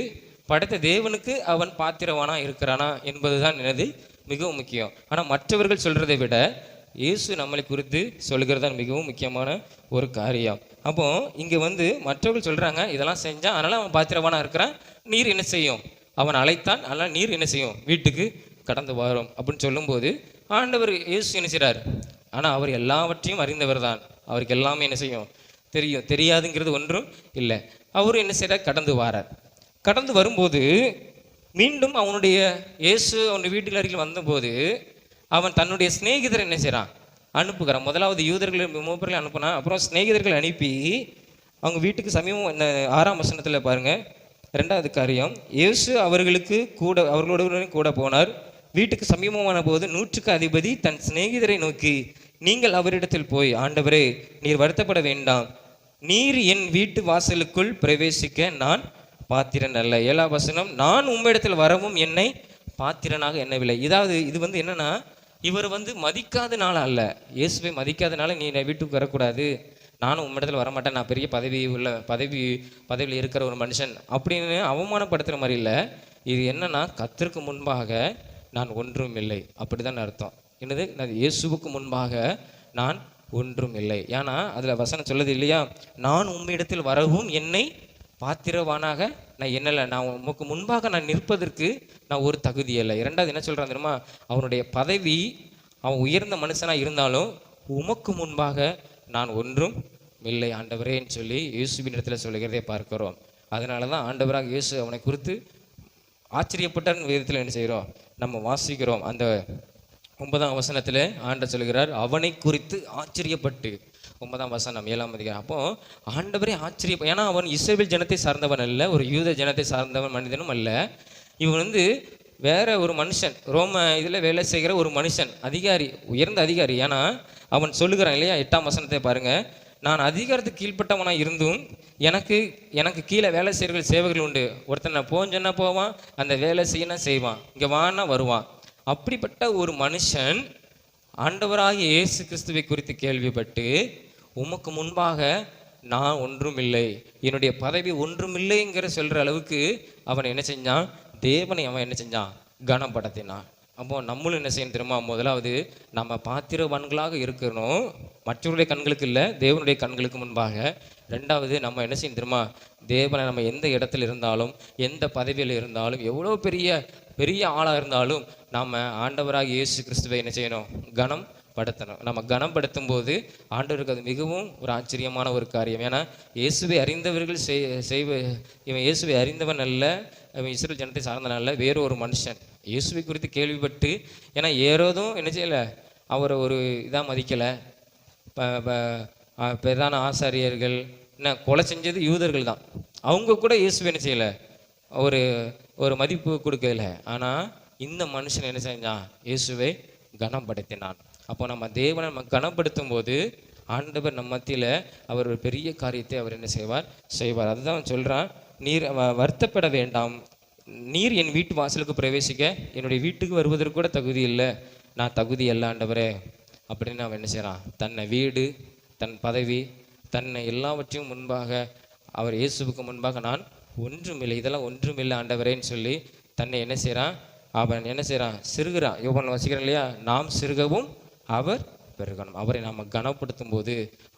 படைத்த தேவனுக்கு அவன் பாத்திரவானா இருக்கிறானா என்பது தான் எனது மிகவும் முக்கியம். ஆனால் மற்றவர்கள் சொல்கிறதை விட இயேசு நம்மளை குறித்து சொல்கிறது தான் மிகவும் முக்கியமான ஒரு காரியம். அப்போ இங்கே மற்றவர்கள் சொல்கிறாங்க, இதெல்லாம் செஞ்சான் அதனால் அவன் பாத்திரவானா இருக்கிறான், நீர் என்ன செய்யும்? அவன் அழைத்தான் அதனால் நீர் என்ன செய்யும்? வீட்டுக்கு கடந்து வரும் அப்படின்னு சொல்லும்போது ஆண்டவர் இயேசு என்ன செய்கிறார்? ஆனால் அவர் எல்லாவற்றையும் அறிந்தவர் தான். அவருக்கு எல்லாமே என்ன செய்யும்? தெரியும். தெரியாதுங்கிறது ஒன்றும் இல்லை. அவரும் என்ன செய்கிறார்? கடந்து வாரார். கடந்து வரும்போது மீண்டும் அவனுடைய இயேசு அவனுடைய வீட்டுக்கு அருகில் வந்தபோது அவன் தன்னுடைய சிநேகிதரை என்ன செய்கிறான்? அனுப்புகிறான். முதலாவது யூதர்கள் மூப்பர்களை அனுப்புனா, அப்புறம் சிநேகிதர்கள் அனுப்பி அவங்க வீட்டுக்கு சமீபம். இந்த 6ஆம் வசனத்தில் பாருங்கள், 2வது காரியம், இயேசு அவர்களோட கூட போனார். வீட்டுக்கு சமீபமான போது 100க்கு அதிபதி தன் சிநேகிதரை நோக்கி, நீங்கள் அவரிடத்தில் போய், ஆண்டவரே நீர் வருத்தப்பட வேண்டாம், நீர் என் வீட்டு வாசலுக்குள் பிரவேசிக்க நான் பாத்திரன் அல்ல. 7ஆம் வசனம், நான் உம்மிடத்தில் வரவும் என்னை பாத்திரனாக எண்ணவில்லை. இதாவது இது வந்து என்னன்னா, இவர் வந்து மதிக்காதனால அல்ல, இயேசுவை மதிக்காதனால நீ வீட்டுக்கு வரக்கூடாது, நானும் உம்மிடத்தில் வரமாட்டேன், நான் பெரிய பதவியில் இருக்கிற ஒரு மனுஷன் அப்படின்னு அவமானப்படுத்துகிற மாதிரி இல்லை. இது என்னன்னா, கர்த்தருக்கு முன்பாக நான் ஒன்றும் இல்லை, அப்படிதான் அர்த்தம். என்னது, நான் இயேசுவுக்கு முன்பாக நான் ஒன்றும் இல்லை. ஏன்னா அதில் வசனம் சொல்லுது இல்லையா, நான் உம்மிடத்தில் வரவும் என்னை பாத்திரவானாக நான் என்னலை, நான் உமக்கு முன்பாக நான் நிற்பதற்கு நான் ஒரு தகுதி இல்லை. இரண்டாவது என்ன சொல்கிறான் தெரியுமா, அவனுடைய பதவி, அவன் உயர்ந்த மனுஷனாக இருந்தாலும் உமக்கு முன்பாக நான் ஒன்றும் இல்லை ஆண்டவரேன்னு சொல்லி இயேசுவின் இடத்துல சொல்லுகிறதே பார்க்கிறோம். அதனால தான் ஆண்டவராக இயேசு அவனை குறித்து ஆச்சரியப்பட்டார் விதத்தில் என்ன செய்கிறோம், நம்ம வாசிக்கிறோம். அந்த 9ஆம் வசனத்தில் ஆண்டவர் சொல்கிறார், அவனை குறித்து ஆச்சரியப்பட்டு. 9ஆம் வசனம் 7ஆம் அதிகாரம். அப்போ ஆண்டவரே ஏன்னா அவன் இஸ்ரவேல் ஜனத்தை சார்ந்தவன் அல்ல, ஒரு யூத ஜனத்தை சார்ந்தவன் மனிதனும் அல்ல. இவன் வந்து வேற ஒரு மனுஷன், ரோம இதில் வேலை செய்கிற ஒரு மனுஷன், அதிகாரி, உயர்ந்த அதிகாரி. ஏன்னா அவன் சொல்லுகிறான் இல்லையா, 8ஆம் வசனத்தை பாருங்க, நான் அதிகாரத்துக்கு கீழ்பட்டவனாக இருந்தும் எனக்கு கீழே வேலை செய்கிற சேவைகள் உண்டு. ஒருத்தன் நான் போஞ்சொன்னா போவான், அந்த வேலை செய்யணும் செய்வான், இங்கே வானா வருவான். அப்படிப்பட்ட ஒரு மனுஷன் ஆண்டவராகிய இயேசு கிறிஸ்துவை குறித்து கேள்விப்பட்டு, உமக்கு முன்பாக நான் ஒன்றுமில்லை, என்னுடைய பதவி ஒன்றுமில்லைங்கிற சொல்கிற அளவுக்கு அவன் என்ன செஞ்சான், தேவனை அவன் என்ன செஞ்சான், கனப்படுத்தினான். அப்போ நம்மளும் என்ன செய்யணும் தெரியுமா, முதலாவது நம்ம பாத்திரவான்களாக இருக்கணும், மற்றவருடைய கண்களுக்கு இல்லை, தேவனுடைய கண்களுக்கு முன்பாக. ரெண்டாவது நம்ம என்ன செய்யணும் தெரியுமா, தேவனை நம்ம எந்த இடத்துல இருந்தாலும், எந்த பதவியில் இருந்தாலும், எவ்வளோ பெரிய ஆளாக இருந்தாலும் நாம் ஆண்டவராக இயேசு கிறிஸ்துவை என்ன செய்யணும், கனம் படுத்தணும். நம்ம கனப்படுத்தும் போது ஆண்டவருக்கு அது மிகவும் ஒரு ஆச்சரியமான ஒரு காரியம். ஏன்னா இயேசுவை அறிந்தவர்கள் இவன் இயேசுவை அறிந்தவன் அல்ல, இவன் இஸ்ரவேல் ஜனத்தை சார்ந்தனால வேறு ஒரு மனுஷன் இயேசுவை குறித்து கேள்விப்பட்டு, ஏன்னா ஏறோதும் என்ன செய்யலை, அவரை ஒரு இதாக மதிக்கலை. பிரதான ஆசாரியர்கள் என்ன கொலை செஞ்சது யூதர்கள் தான், அவங்க கூட இயேசுவை என்ன செய்யலை, ஒரு மதிப்பு கொடுக்கல. ஆனால் இந்த மனுஷன் என்ன செஞ்சான், இயேசுவை கனப்படுத்தினான். அப்போ நம்ம தேவனை நம்ம கனப்படுத்தும் போது ஆண்டவர் நம்ம மத்தியில் அவர் ஒரு பெரிய காரியத்தை அவர் என்ன செய்வார். அதுதான் சொல்கிறான், நீர் வருத்தப்பட வேண்டாம், நீர் என் வீட்டு வாசலுக்கு பிரவேசிக்க என்னுடைய வீட்டுக்கு வருவதற்கு கூட தகுதி இல்லை, நான் தகுதி அல்ல ஆண்டவரே அப்படின்னு அவன் என்ன செய்கிறான், தன்னை வீடு, தன் பதவி, தன்னை எல்லாவற்றையும் முன்பாக, அவர் இயேசுவுக்கு முன்பாக நான் ஒன்றுமில்லை, இதெல்லாம் ஒன்றுமில்லை ஆண்டவரேன்னு சொல்லி தன்னை என்ன செய்கிறான், அவன் என்ன செய்கிறான், சிறுகிறான். யோவான் வாசிக்கிறோம் இல்லையா, நாம் சிறுகவும் அவர் பெருகணும். அவரை நாம் கனப்படுத்தும் போது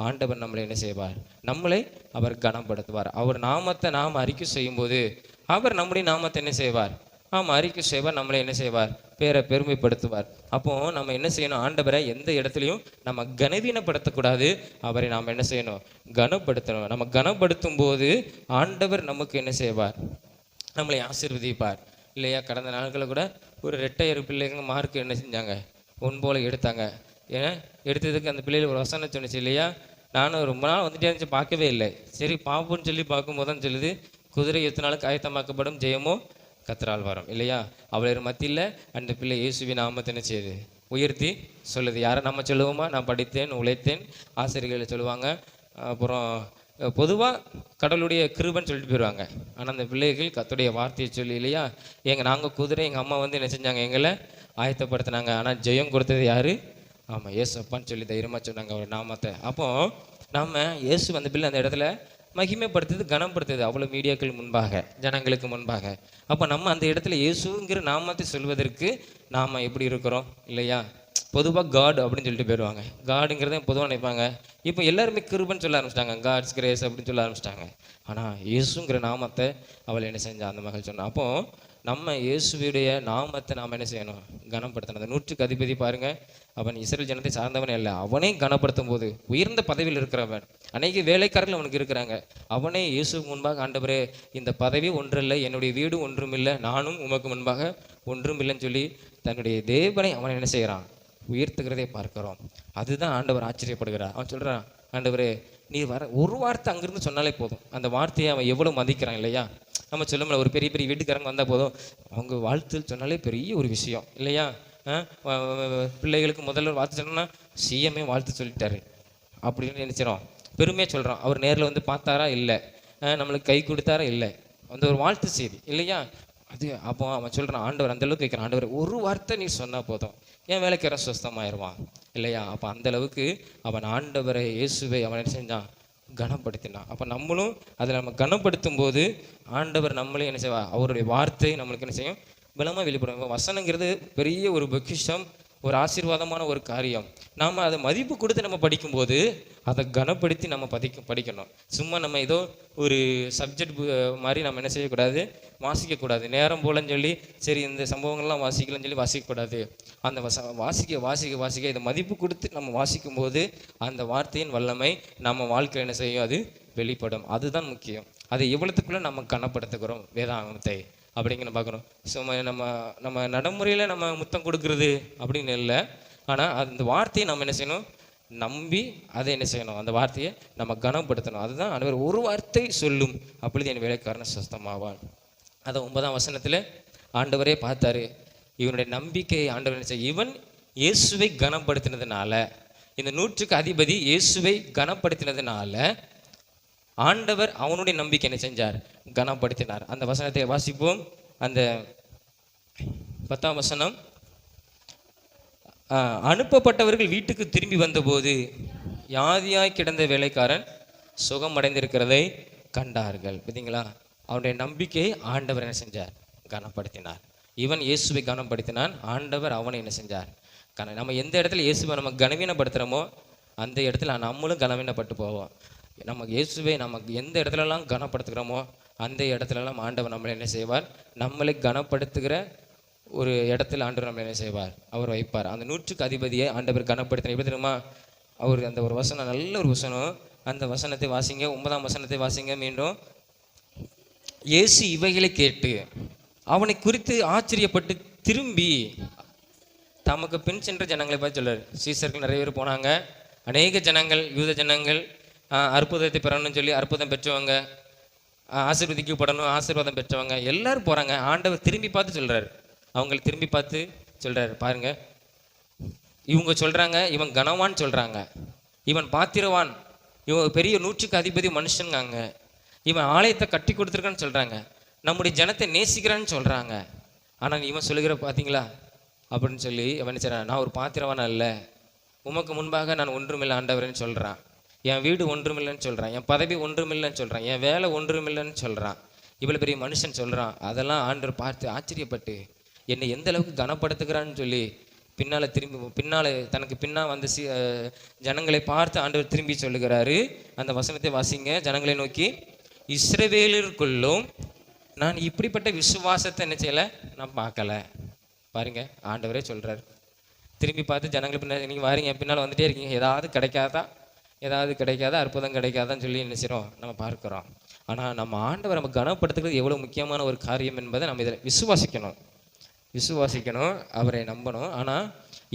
ஆண்டவர் நம்மளை என்ன செய்வார், நம்மளை அவர் கனப்படுத்துவார். அவர் நாமத்தை நாம் அறிக்கை செய்யும் போது அவர் நம்முடைய நாமத்தை என்ன செய்வார், அறிக்கை செய்வார், நம்மளை என்ன செய்வார், பெருமைப்படுத்துவார். அப்போ நம்ம என்ன செய்யணும், ஆண்டவரை எந்த இடத்துலையும் நம்ம கனவீனப்படுத்தக்கூடாது, அவரை நாம் என்ன செய்யணும், கனப்படுத்தணும். நம்ம கனப்படுத்தும் போது ஆண்டவர் நமக்கு என்ன செய்வார், நம்மளை ஆசீர்வதிப்பார் இல்லையா. கடந்த நாட்களில் கூட ஒரு ரெட்டையர் பிள்ளைங்க மார்க் என்ன செஞ்சாங்க, போல எடுத்தாங்க. ஏன்னா எடுத்ததுக்கு அந்த பிள்ளைகள் ஒரு வசனம் சொன்னிச்சு இல்லையா, நானும் ரொம்ப நாள் வந்துட்டே இருந்துச்சு, பார்க்கவே இல்லை, சரி பார்ப்போன்னு சொல்லி பார்க்கும்போது தான் சொல்லுது, குதிரை எத்தனை நாளுக்கு ஆயத்தமாக்கப்படும், ஜெயமோ கர்த்தரால் வரும் இல்லையா. அவளர் மத்தியில் அந்த பிள்ளை இயேசுவின் நாமத்தை என்ன செய்யுது, உயர்த்தி சொல்லுது. யாரை நம்ம சொல்லுவோமா, நான் படித்தேன் உழைத்தேன், ஆசிரியர்களை சொல்லுவாங்க, அப்புறம் பொதுவாக கடவுளுடைய கிருபைன்னு சொல்லிட்டு போயிடுவாங்க. ஆனால் அந்த பிள்ளைகள் கர்த்தருடைய வார்த்தையை சொல்லி இல்லையா, நாங்கள் குதிரை, எங்கள் அம்மா வந்து என்ன செஞ்சாங்க, எங்களை ஆயத்தப்படுத்தினாங்க, ஆனால் ஜெயம் கொடுத்தது யார், ஆமாம் இயேசுப்பான்னு சொல்லி தைரியமாக சொன்னாங்க அவர் நாமத்தை. அப்போ நம்ம இயேசு அந்த பிள்ளை அந்த இடத்துல மகிமைப்படுத்துது, கனப்படுத்துது, அவ்வளோ மீடியாக்கள் முன்பாக, ஜனங்களுக்கு முன்பாக. அப்போ நம்ம அந்த இடத்துல இயேசுங்கிற நாமத்தை சொல்வதற்கு நாம் எப்படி இருக்கிறோம் இல்லையா. பொதுவாக காட் அப்படின்னு சொல்லிட்டு போயிடுவாங்க, காடுங்கிறத பொதுவாக நினைப்பாங்க. இப்போ எல்லாருமே கிருபைன்னு சொல்ல ஆரம்பிச்சிட்டாங்க, காட்ஸ் கிரேஸ் அப்படின்னு சொல்ல ஆரம்பிச்சிட்டாங்க. ஆனால் இயேசுங்கிற நாமத்தை அவள் என்ன செஞ்சா, அந்த மகள் சொன்னா. அப்போது நம்ம இயேசுடைய நாமத்தை நாம் என்ன செய்யணும், கனப்படுத்தணும். அந்த 100க்கு அதிபதி பாருங்க, அவன் இஸ்ரவேல் ஜனத்தை சார்ந்தவனே இல்லை, அவனே கனப்படுத்தும் போது உயர்ந்த பதவியில் இருக்கிறவன், அநேக வேலைக்காரர்கள் அவனுக்கு இருக்கிறாங்க, அவனே இயேசுக்கு முன்பாக ஆண்டவரே இந்த பதவி ஒன்றில்லை, என்னுடைய வீடு ஒன்றுமில்லை, நானும் உமக்கு முன்பாக ஒன்றுமில்லைன்னு சொல்லி தன்னுடைய தேவனை அவன் என்ன செய்கிறான், உயர்த்துகிறதை பார்க்கிறோம். அதுதான் ஆண்டவர் ஆச்சரியப்படுகிறார். அவன் சொல்கிறான், ஆண்டவரே நீ ஒரு வார்த்தை அங்கிருந்து சொன்னாலே போதும், அந்த வார்த்தையை அவன் எவ்வளோ மதிக்கிறான் இல்லையா. நம்ம சொல்ல ஒரு பெரிய வீட்டுக்காரங்க வந்தால் போதும், அவங்க வாழ்த்து சொன்னாலே பெரிய ஒரு விஷயம் இல்லையா. பிள்ளைகளுக்கு முதல்ல வாழ்த்து சொன்னோன்னா சிஎம்ஏ வாழ்த்து சொல்லிட்டாரு அப்படின்னு நினைச்சிடும், பெருமையாக சொல்கிறான். அவர் நேரில் வந்து பார்த்தாரா இல்லை, நம்மளுக்கு கை கொடுத்தாரா இல்லை, அந்த ஒரு வாழ்த்து செய்தி இல்லையா. அது அப்போ அவன் சொல்கிறான், ஆண்டவர் அந்த அளவுக்கு வைக்கிறான், ஆண்டவர் ஒரு வார்த்தை நீ சொன்னால் போதும் என் வேலைக்கார சுஸ்தமாயிருவான் இல்லையா. அப்போ அந்த அளவுக்கு அவன் ஆண்டவரை இயேசுவை அவன் என்ன செஞ்சான், கனப்படுத்தினான். அப்போ நம்மளும் அதில் நம்ம கனப்படுத்தும் போது ஆண்டவர் நம்மளே என்ன செய்வா, அவருடைய வார்த்தை நம்மளுக்கு என்ன செய்யும், பலமாக வெளிப்படும். வசனங்கிறது பெரிய ஒரு பொக்கிஷம், ஒரு ஆசீர்வாதமான ஒரு காரியம். நாம் அதை மதிப்பு கொடுத்து நம்ம படிக்கும்போது அதை கனப்படுத்தி நம்ம படிக்கணும். சும்மா நம்ம ஏதோ ஒரு சப்ஜெக்ட் மாதிரி நம்ம என்ன செய்யக்கூடாது, வாசிக்கக்கூடாது. நேரம் போலன்னு சொல்லி சரி இந்த சம்பவங்கள்லாம் வாசிக்கலன்னு சொல்லி வாசிக்கக்கூடாது. அந்த வாசிக்க இதை மதிப்பு கொடுத்து நம்ம வாசிக்கும் போது அந்த வார்த்தையின் வல்லமை நம்ம வாழ்க்கையில் என்ன செய்யும், அது வெளிப்படும். அதுதான் முக்கியம். அதை எவ்வளோத்துக்குள்ளே நம்ம கனப்படுத்துகிறோம் வேதாகமத்தை அப்படிங்கிற பார்க்குறோம். ஸோ நம்ம நடைமுறையில் நம்ம முத்தம் கொடுக்குறது அப்படின்னு இல்லை, ஆனால் அந்த வார்த்தையை நம்ம என்ன செய்யணும், நம்பி அதை என்ன செய்யணும், அந்த வார்த்தையை நம்ம கனப்படுத்தணும். அதுதான் ஆண்டவர் ஒரு வார்த்தை சொல்லும் அப்பொழுது என் வேலைக்காரன் சுஸ்தமாவான். அதை 9ஆம் வசனத்தில் ஆண்டவரே பார்த்தாரு. இவனுடைய நம்பிக்கையை ஆண்டவர் என்ன செய்ய, இவன் இயேசுவை கனப்படுத்தினதுனால, இந்த 100க்கு அதிபதி இயேசுவை கனப்படுத்தினதுனால ஆண்டவர் அவனுடைய நம்பிக்கை என்ன செஞ்சார், கனப்படுத்தினார். அந்த வசனத்தை வாசிப்போம். அந்த 10ஆம் வசனம், அனுப்பப்பட்டவர்கள் வீட்டுக்கு திரும்பி வந்தபோது வியாதியாய் கிடந்த வேலைக்காரன் சுகம் அடைந்திருக்கிறதை கண்டார்கள். பார்த்தீங்களா, அவனுடைய நம்பிக்கையை ஆண்டவர் என்ன செஞ்சார், கனப்படுத்தினார். இவன் இயேசுவை கனப்படுத்தினான், ஆண்டவர் அவனை என்ன செஞ்சார், நம்ம எந்த இடத்துல இயேசுவை நம்ம கனவீனப்படுத்துகிறோமோ அந்த இடத்துல நம்மளும் கனவீனப்பட்டு போவோம். நமக்கு இயேசுவை நமக்கு எந்த இடத்துலலாம் கனப்படுத்துகிறோமோ அந்த இடத்துலலாம் ஆண்டவர் நம்மளை என்ன செய்வார், நம்மளை கனப்படுத்துகிற ஒரு இடத்துல ஆண்டவர் நம்மளை என்ன செய்வார், அவர் வைப்பார். அந்த 100க்கு அதிபதியை ஆண்டவர் கனப்படுத்தின. எப்படி தெரியுமா, அவர் அந்த ஒரு வசனம், நல்ல ஒரு வசனம், அந்த வசனத்தை வாசிங்க, 9ஆம் வசனத்தை வாசிங்க மீண்டும். இயேசு இவைகளை கேட்டு அவனை குறித்து ஆச்சரியப்பட்டு திரும்பி தமக்கு பின் சென்ற ஜனங்களை பார்த்து சொல்றார். சீசர்கள் நிறைய பேர் போனாங்க, அநேக ஜனங்கள், யூத ஜனங்கள் அற்புதத்தை பெறணும்னு சொல்லி அற்புதம் பெற்றவங்க, ஆசீர்வதிக்கப்படணும் ஆசீர்வாதம் பெற்றவங்க எல்லாரும் போகிறாங்க. ஆண்டவர் திரும்பி பார்த்து சொல்கிறார், அவங்களை திரும்பி பார்த்து சொல்கிறார், பாருங்க இவங்க சொல்கிறாங்க இவன் கனவான் சொல்கிறாங்க, இவன் பாத்திரவான், இவன் பெரிய 100க்கு அதிபதி மனுஷங்காங்க, இவன் ஆலயத்தை கட்டி கொடுத்துருக்கான்னு சொல்கிறாங்க, நம்முடைய ஜனத்தை நேசிக்கிறான்னு சொல்கிறாங்க. ஆனால் இவன் சொல்லுகிற பார்த்தீங்களா அப்படின்னு சொல்லி அவன் சொல்கிறான், நான் ஒரு பாத்திரவான் அல்ல, உமக்கு முன்பாக நான் ஒன்றுமில்லை ஆண்டவரேன்னு சொல்கிறான். என் வீடு ஒன்றுமில்லைன்னு சொல்கிறான், என் பதவி ஒன்றுமில்லைன்னு சொல்கிறான், என் வேலை ஒன்றுமில்லைன்னு சொல்கிறான். இவ்வளோ பெரிய மனுஷன் சொல்கிறான். அதெல்லாம் ஆண்டவர் பார்த்து ஆச்சரியப்பட்டு என்னை எந்த அளவுக்கு கனப்படுத்துகிறான்னு சொல்லி பின்னால் தனக்கு வந்த ஜனங்களை பார்த்து ஆண்டவர் திரும்பி சொல்லுகிறாரு. அந்த வசனத்தை வாசிங்க. ஜனங்களை நோக்கி, இஸ்ரவேலருக்குள்ளும் நான் இப்படிப்பட்ட விசுவாசத்தை என்ன செய்யலை, நான் பார்க்கல. பாருங்க, ஆண்டவரே சொல்கிறார். திரும்பி பார்த்து ஜனங்களை பின்னால், நீங்கள் வாரீங்க பின்னால் வந்துட்டே இருக்கீங்க, ஏதாவது கிடைக்காதா அற்புதம் கிடைக்காதான்னு சொல்லி என்ன செய்கிறோம், நம்ம பார்க்குறோம். ஆனால் நம்ம ஆண்டவர் நம்ம கனப்படுத்துகிறது எவ்வளோ முக்கியமான ஒரு காரியம் என்பதை நம்ம இதில் விசுவாசிக்கணும், அவரை நம்பணும். ஆனால்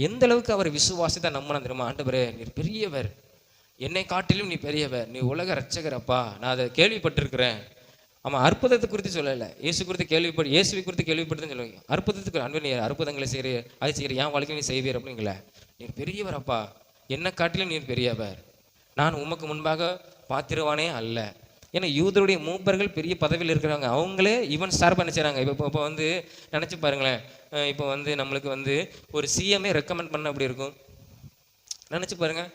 எந்த அளவுக்கு அவரை விசுவாசத்தை நம்பணும் தெரியுமா, ஆண்டவரே நீர் பெரியவர், என்னை காட்டிலும் நீ பெரியவர், நீ உலக ரட்சகரப்பா, நான் அதை கேள்விப்பட்டிருக்கிறேன். ஆமாம், அற்புதத்தை குறித்து சொல்லலை, இயேசுவை குறித்து கேள்விப்படுதுன்னு சொல்லுவீங்க. அற்புதத்துக்கு அன்பு, நீ அற்புதங்களை செய்கிற, அது செய்கிற, என் வாழ்க்கையில் நீ செய்வீர் அப்படிங்கள. நீர் பெரியவரப்பா, என்னை காட்டிலும் நீர் பெரியவர், நான் உமக்கு முன்பாக பாத்திரவானே அல்ல. ஏன்னா யூதருடைய மூப்பர்கள் பெரிய பதவியில் இருக்கிறாங்க, அவங்களே இவன் சார்பாக என்ன செய்கிறாங்க. இப்போ வந்து நினச்சி பாருங்களேன், இப்போ வந்து நம்மளுக்கு வந்து ஒரு சிஎம்ஏ ரெக்கமெண்ட் பண்ண அப்படி இருக்கும், நினச்சி பாருங்க.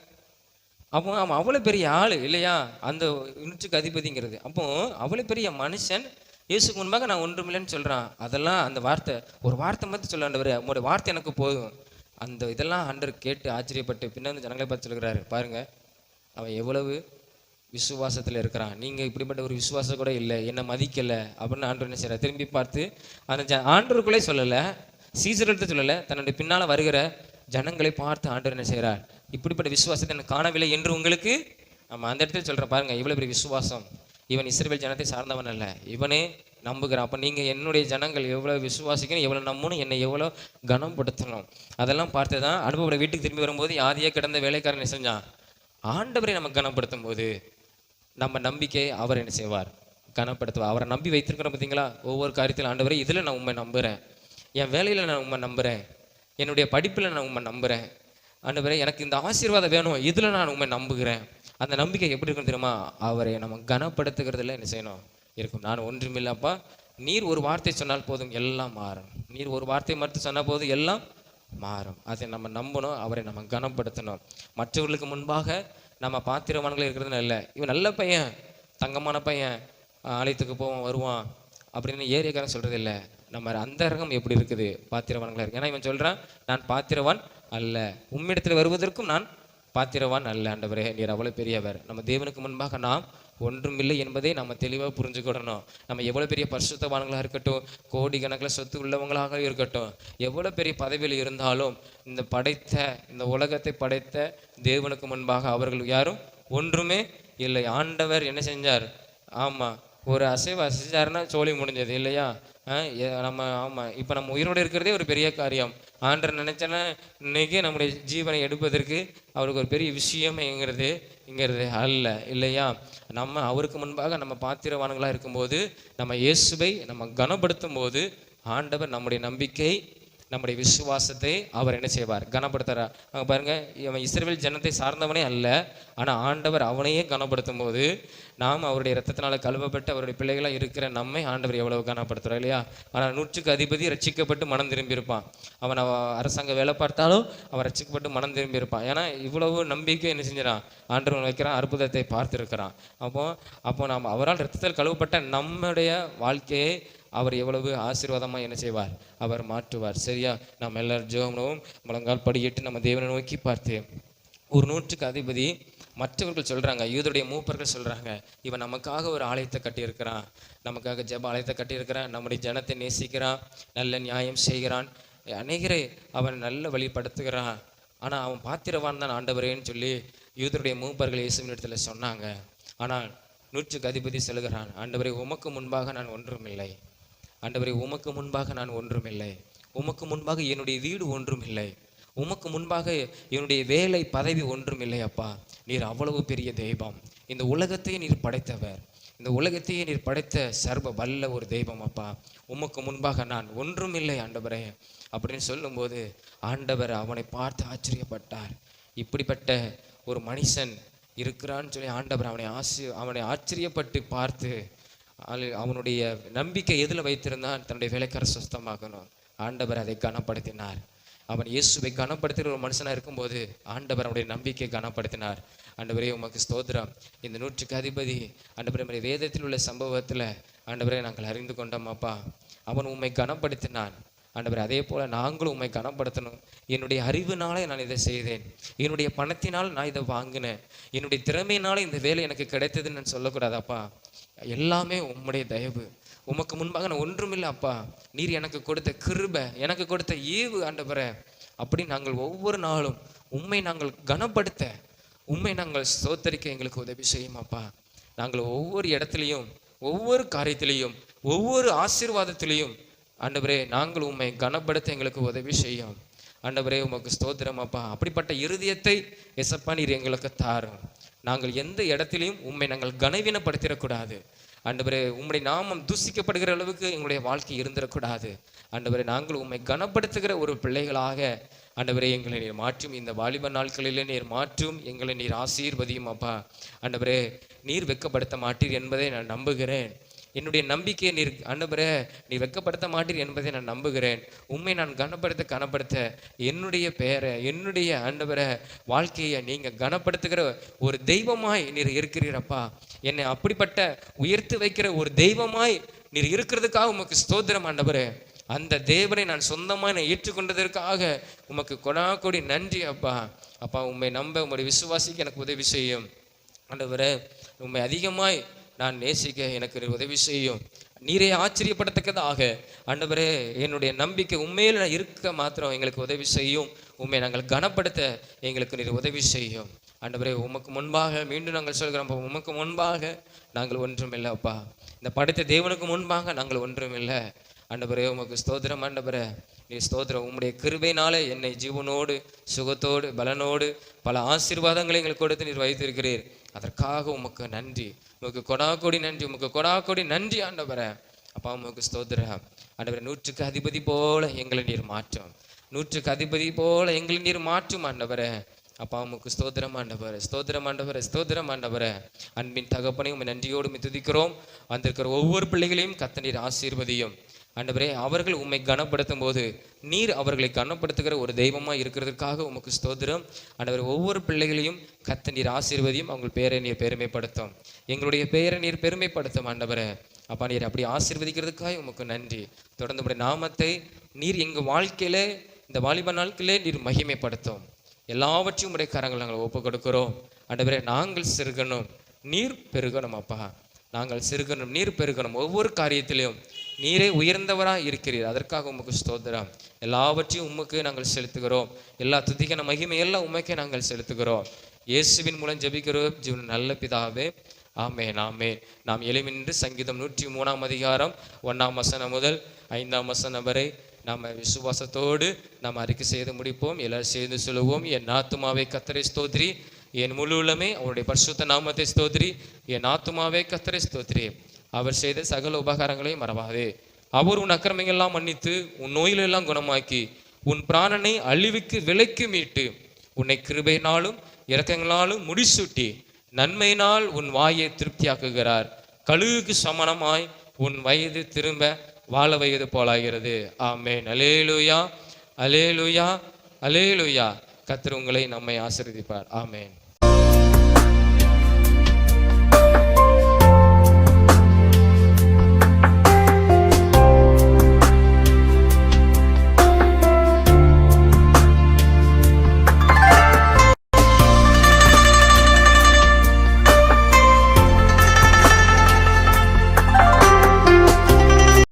அப்போ அவன் அவ்வளோ பெரிய ஆள் இல்லையா, அந்த 100க்கு அதிபதிங்கிறது. அப்போ அவ்வளோ பெரிய மனுஷன் இயேசுக்கு முன்பாக நான் ஒன்றுமில்லைன்னு சொல்கிறான். அதெல்லாம் அந்த வார்த்தை, ஒரு வார்த்தை மட்டும் சொல்ல ஆண்டவர், உங்களுடைய வார்த்தை எனக்கு போதும். அந்த இதெல்லாம் ஆண்டவர் கேட்டு ஆச்சரியப்பட்டு பின்னாடி ஜனங்களை பார்த்து சொல்கிறாரு, பாருங்க அவன் எவ்வளவு விசுவாசத்தில் இருக்கிறான், நீங்கள் இப்படிப்பட்ட ஒரு விசுவாசம் கூட இல்லை, என்னை மதிக்கலை அப்படின்னு ஆண்டவர் என்ன செய்கிறார், திரும்பி பார்த்து அந்த ஆண்டவருக்குள்ளே சொல்லலை, சீசர்கிட்ட சொல்லலை, தன்னுடைய பின்னால் வருகிற ஜனங்களை பார்த்து ஆண்டவர் என்ன செய்கிறார், இப்படிப்பட்ட விசுவாசத்தை எனக்கு காணவில்லை என்று உங்களுக்கு நம்ம அந்த இடத்துல சொல்கிற பாருங்க, இவ்வளோ பெரிய விசுவாசம். இவன் இஸ்ரவேல் ஜனத்தை சார்ந்தவன் அல்ல, இவனே நம்புகிறான். அப்போ நீங்கள் என்னுடைய ஜனங்கள் எவ்வளோ விசுவாசிக்கணும், எவ்வளோ நம்பணும், என்னை எவ்வளோ கனப்படுத்தணும், அதெல்லாம் பார்த்து தான் அனுபவ வீட்டுக்கு திரும்பி வரும்போது யாரையே கிடந்த வேலைக்காரன் செஞ்சான், ஆண்டவரை நம்ம கனப்படுத்தும் போது நம்ம நம்பிக்கை அவர் என்ன செய்வார், கனப்படுத்துவார். அவரை நம்பி வைத்திருக்கிறோம் பார்த்தீங்களா, ஒவ்வொரு காரியத்தில் ஆண்டவரை இதில் நான் உண்மை நம்புகிறேன், என் வேலையில் நான் உண்மை நம்புகிறேன், என்னுடைய படிப்பில் நான் உண்மை நம்புகிறேன், ஆண்டவரே எனக்கு இந்த ஆசீர்வாதம் வேணும், இதில் நான் உண்மை நம்புகிறேன். அந்த நம்பிக்கை எப்படி இருக்கும் தெரியுமா, அவரை நம்ம கனப்படுத்துகிறதுல என்ன செய்யணும் இருக்கும். நான் ஒன்றுமில்லப்பா, நீர் ஒரு வார்த்தை சொன்னால் போதும் எல்லாம் மாறும். நீர் ஒரு வார்த்தை மட்டும் சொன்னால் போதும் எல்லாம் மாறும். அதை நம்ம நம்பணும், அவரை நம்ம கனப்படுத்தணும். மற்றவர்களுக்கு முன்பாக நம்ம பாத்திரவான்கள் இருக்கிறது இல்லை. இவன் நல்ல பையன், தங்கமான பையன், ஆலயத்துக்கு போவான் வருவான் அப்படின்னு ஏரியாக்காரன் சொல்றது இல்லை. நம்ம அந்த ரகம் எப்படி இருக்குது, பாத்திரவான்களா இருக்கு. ஏன்னா இவன் சொல்றான், நான் பாத்திரவான் அல்ல, உம்மிடத்தில் வருவதற்கும் நான் பாத்திரவான் அல்ல ஆண்டவரே, நீர் அவ்வளோ பெரியவர். நம்ம தேவனுக்கு முன்பாக நாம் ஒன்றுமில்லை என்பதை நம்ம தெளிவாக புரிஞ்சுக்கிடணும். நம்ம எவ்வளோ பெரிய பரிசுத்தவான்களாக இருக்கட்டும், கோடிக்கணக்கில் சொத்து உள்ளவங்களாக இருக்கட்டும், எவ்வளோ பெரிய பதவியில் இருந்தாலும் இந்த உலகத்தை படைத்த தேவனுக்கு முன்பாக அவர்கள் யாரும் ஒன்றுமே இல்லை. ஆண்டவர் என்ன செஞ்சார்? ஆமாம், ஒரு அசைச்சாருன்னா சோழி முடிஞ்சது இல்லையா? நம்ம ஆமாம், இப்போ நம்ம உயிரோடு இருக்கிறதே ஒரு பெரிய காரியம். ஆண்டர் நினைச்சனா இன்னைக்கு நம்முடைய ஜீவனை எடுப்பதற்கு அவருக்கு ஒரு பெரிய விஷயம்ங்கிறது அல்ல இல்லையா? நம்ம அவருக்கு முன்பாக நம்ம பாத்திரவான்களாக இருக்கும்போது, நம்ம இயேசுவை நம்ம கனப்படுத்தும் போது, ஆண்டவர் நம்முடைய நம்பிக்கை, நம்முடைய விசுவாசத்தை அவர் என்ன செய்வார்? கனப்படுத்துறார். அங்கே பாருங்க, இவன் இஸ்ரவேல் ஜனத்தை சார்ந்தவனே அல்ல, ஆனால் ஆண்டவர் அவனையே கனப்படுத்தும் போது, நாம் அவருடைய இரத்தத்தினால கழுவப்பட்டு அவருடைய பிள்ளைகளாக இருக்கிற நம்மை ஆண்டவர் எவ்வளவு கனப்படுத்துறார் இல்லையா? ஆனால் 100க்கு அதிபதி ரட்சிக்கப்பட்டு மனம் திரும்பியிருப்பான். அவன் அரசாங்க வேலை பார்த்தாலும் அவன் ரட்சிக்கப்பட்டு மனம் திரும்பியிருப்பான். ஏன்னா இவ்வளவு நம்பிக்கை என்ன செஞ்சிடான்? ஆண்டவன் வைக்கிறான், அற்புதத்தை பார்த்துருக்கிறான். அப்போ நாம் அவரால் இரத்தத்தில் கழுவப்பட்ட நம்முடைய வாழ்க்கையை அவர் எவ்வளவு ஆசீர்வாதமாக என்ன செய்வார்? அவர் மாற்றுவார். சரியா? நாம் எல்லாரும் ஜெபம் முழங்கால் படியிட்டு நம்ம தேவனை நோக்கி பார்த்து, ஒரு 100க்கு அதிபதி மற்றவர்கள் சொல்கிறாங்க, யூதருடைய மூப்பர்கள் சொல்கிறாங்க, இவன் நமக்காக ஒரு ஆலயத்தை கட்டியிருக்கிறான், நமக்காக ஜெப ஆலயத்தை கட்டியிருக்கிறான், நம்முடைய ஜனத்தை நேசிக்கிறான், நல்ல நியாயம் செய்கிறான், அநேகரை அவன் நல்ல வழிபடுத்துகிறான், ஆனால் அவன் பாத்திரவான் தான் ஆண்டவரேன்னு சொல்லி யூதருடைய மூப்பர்கள் இயேசுவின் இடத்துல சொன்னாங்க. ஆனால் 100க்கு அதிபதி சொல்கிறான், ஆண்டவரே உமக்கு முன்பாக நான் ஒன்றுமில்லை, ஆண்டவரே உமக்கு முன்பாக நான் ஒன்றுமில்லை, உமக்கு முன்பாக என்னுடைய வீடு ஒன்றுமில்லை, உமக்கு முன்பாக என்னுடைய வேலை பதவி ஒன்றுமில்லை அப்பா. நீர் அவ்வளவு பெரிய தெய்வம், இந்த உலகத்தையே நீர் படைத்தவர், இந்த உலகத்தையே நீர் படைத்த சர்வ வல்ல ஒரு தெய்வம் அப்பா. உமக்கு முன்பாக நான் ஒன்றுமில்லை ஆண்டவரே அப்படின்னு சொல்லும்போது, ஆண்டவர் அவனை பார்த்து ஆச்சரியப்பட்டார். இப்படிப்பட்ட ஒரு மனுஷன் இருக்கிறான்னு சொல்லி ஆண்டவர் அவனை ஆச்சரியப்பட்டு பார்த்து, அவனுடைய நம்பிக்கை எதில் வைத்திருந்தான்? தன்னுடைய வேலைக்கார சுத்தமாகணும். ஆண்டவர் அதை கனப்படுத்தினார். அவன் இயேசுவை கனப்படுத்துகிற ஒரு மனுஷனாக இருக்கும்போது ஆண்டவர் அவனுடைய நம்பிக்கை கனப்படுத்தினார். ஆண்டவரே உமக்கு ஸ்தோத்திரம். இந்த 100க்கு அதிபதி ஆண்டவரே வேதத்தில் உள்ள சம்பவத்தில் ஆண்டவரே நாங்கள் அறிந்து கொண்டோம் அப்பா. அவன் உம்மை கனப்படுத்தினான் ஆண்டவரே. அதே போல் நாங்களும் உம்மை கனப்படுத்தணும். என்னுடைய அறிவினாலே நான் இதை செய்தேன், என்னுடைய பணத்தினால் நான் இதை வாங்கினேன், என்னுடைய திறமையினால இந்த வேலை எனக்கு கிடைத்ததுன்னு நான் சொல்லக்கூடாதாப்பா. எல்லாமே உம்முடைய தயவு. உமக்கு முன்பாக நான் ஒன்றுமில்லை அப்பா. நீர் எனக்கு கொடுத்த கிருபை, எனக்கு கொடுத்த ஈவு ஆண்டவரே. அப்படி நாங்கள் ஒவ்வொரு நாளும் உம்மை நாங்கள் கனப்படுத்த, உம்மை நாங்கள் ஸ்தோத்தரிக்க எங்களுக்கு உதவி செய்யும் அப்பா. நாங்கள் ஒவ்வொரு இடத்துலையும், ஒவ்வொரு காரியத்திலையும், ஒவ்வொரு ஆசீர்வாதத்திலையும் ஆண்டவரே நாங்கள் உம்மை கனப்படுத்த எங்களுக்கு உதவி செய்யும் ஆண்டவரே. உமக்கு ஸ்தோத்திரம் அப்பா. அப்படிப்பட்ட இருதயத்தை எசப்பா நீர் எங்களுக்கு தாரும். நாங்கள் எந்த இடத்திலையும் உம்மை நாங்கள் கனவீனப்படுத்திடக்கூடாது ஆண்டவரே. உம்முடைய நாமம் தூசிக்கப்படுகிற அளவுக்கு எங்களுடைய வாழ்க்கை இருந்துடக்கூடாது ஆண்டவரே. நாங்கள் உம்மை கனப்படுத்துகிற ஒரு பிள்ளைகளாக ஆண்டவரே எங்களை நீர் மாற்றும். இந்த வாலிப நாட்களிலே நீர் மாற்றும், எங்களை நீர் ஆசீர்வதியும் அப்பா. ஆண்டவரே நீர் வெட்கப்படுத்த மாட்டீர் என்பதை நான் நம்புகிறேன். என்னுடைய நம்பிக்கையை நீர் ஆண்டவரே நீர் வெட்கப்படுத்த மாட்டீர் என்பதை நான் நம்புகிறேன். உண்மை நான் கனப்படுத்த என்னுடைய பெயரை, என்னுடைய ஆண்டவரே வாழ்க்கையை நீங்கள் கனப்படுத்துகிற ஒரு தெய்வமாய் நீர் இருக்கிறீரப்பா. என்னை அப்படிப்பட்ட உயர்த்து வைக்கிற ஒரு தெய்வமாய் நீர் இருக்கிறதுக்காக உமக்கு ஸ்தோத்திரம் ஆண்டவரே. அந்த தேவனை நான் சொந்தமாக ஏற்றுக்கொண்டதற்காக உமக்கு கொடாக்கொடி நன்றி அப்பா. அப்பா உண்மை நம்ப, உங்களுடைய விசுவாசிக்கு எனக்கு உதவி செய்யும் ஆண்டவரே. உண்மை அதிகமாய் நான் நேசிக்க எனக்கு உதவி செய்யும். நீரே ஆச்சரியப்படத்தக்கதாக ஆண்டவரே என்னுடைய நம்பிக்கை உண்மையில் இருக்க மாத்திரம் எங்களுக்கு உதவி செய்யும். உண்மை நாங்கள் கனப்படுத்த எங்களுக்கு நீர் உதவி செய்யும் ஆண்டவரே. உமக்கு முன்பாக மீண்டும் நாங்கள் சொல்கிறோம், உமக்கு முன்பாக நாங்கள் ஒன்றுமில்லை அப்பா. இந்த படைத்த தேவனுக்கு முன்பாக நாங்கள் ஒன்றுமில்லை ஆண்டவரே. உமக்கு ஸ்தோத்திரம் ஆண்டவரே. நீ ஸ்தோத்திரம். உம்முடைய கிருபையினாலே என்னை ஜீவனோடு சுகத்தோடு பலனோடு பல ஆசீர்வாதங்களை எங்களுக்கு கொடுத்து நீர் வைத்திருக்கிறீர். அதற்காக உமக்கு நன்றி, உமக்கு கொடாக்கொடி நன்றி, உமக்கு கொடாக்கொடி நன்றி ஆண்டவரே. அப்பா உமக்கு ஸ்தோத்திரம் ஆண்டவரே. 100க்கு அதிபதி போல எங்களை நீர் மாற்றும், 100க்கு அதிபதி போல எங்களை நீர் மாற்றும் ஆண்டவரே. அப்பா உமக்கு ஸ்தோத்திரம் ஆண்டவரே, ஸ்தோத்திரம் ஆண்டவரே, ஸ்தோத்திரம் ஆண்டவரே. அன்பின் தகப்பனை உம்மை நன்றியோடு துதிக்கிறோம். வந்திருக்கிற ஒவ்வொரு பிள்ளைகளையும் கர்த்தர் ஆசீர்வதியும் ஆண்டவரே. அவர்கள் உம்மை கனப்படுத்தும் போது நீர் அவர்களை கனப்படுத்துகிற ஒரு தெய்வமாக இருக்கிறதுக்காக உமக்கு ஸ்தோத்திரம் ஆண்டவரே. ஒவ்வொரு பிள்ளைகளையும் கர்த்தர் ஆசீர்வதியும், அவங்க பேரை நீர் பெருமைப்படுத்தும், எங்களுடைய பெயரை நீர் பெருமைப்படுத்தும் ஆண்டவரே. அப்பா நீர் அப்படி ஆசீர்வதிக்கிறதுக்காக உமக்கு நன்றி. தொடர்ந்து உடைய நாமத்தை நீர் எங்கள் வாழ்க்கையில இந்த வாலிப நாட்களே நீர் மகிமைப்படுத்தும். எல்லாவற்றையும் உடைய கரங்கள் நாங்கள் ஒப்பு கொடுக்கிறோம் ஆண்டவரே. நாங்கள் சிறுகணும், நீர் பெருகணும். அப்பா நாங்கள் சிறுகணும், நீர் பெருகணும். ஒவ்வொரு காரியத்திலையும் நீரே உயர்ந்தவராக இருக்கிறீர், அதற்காக உமக்கு ஸ்தோத்திரம். எல்லாவற்றையும் உமக்கு நாங்கள் செலுத்துகிறோம். எல்லா துதிக்கான மகிமையெல்லாம் உமக்கே நாங்கள் செலுத்துகிறோம். இயேசுவின் மூலம் ஜெபிக்கிறோம் ஜீவன் நல்ல பிதாவே, ஆமென், ஆமென். நாம் எழுமின்று சங்கீதம் 103 அதிகாரம் 1 வசனம் முதல் 5 வசனம் வரை நாம் விசுவாசத்தோடு நாம் அறிக்கை செய்து முடிப்போம். எல்லாரும் சேர்ந்து சொல்லுவோம். என் ஆத்துமாவே கர்த்தரை ஸ்தோத்திரி, என் முழு உள்ளமே அவருடைய பரிசுத்த நாமத்தை ஸ்தோத்திரி. என் ஆத்துமாவே கர்த்தரை ஸ்தோத்திரி, அவர் செய்த சகல உபகாரங்களையும் மறவாதே. அவர் உன் அக்கிரமங்கள்லாம் மன்னித்து உன் நோயிலெல்லாம் குணமாக்கி உன் பிராணனை அழிவுக்கு விலைக்கு மீட்டு உன்னை கிருபையினாலும் இரக்கங்களாலும் முடிசூட்டி நன்மையினால் உன் வாயை திருப்தியாக்குகிறார். கழுகுக்கு சமணமாய் உன் வயது திரும்ப வாழ வயது போலாகிறது. ஆமென். அல்லேலூயா, அல்லேலூயா, அல்லேலூயா. கர்த்தர் உங்களை நம்மை ஆசீர்வதிப்பார். ஆமென்.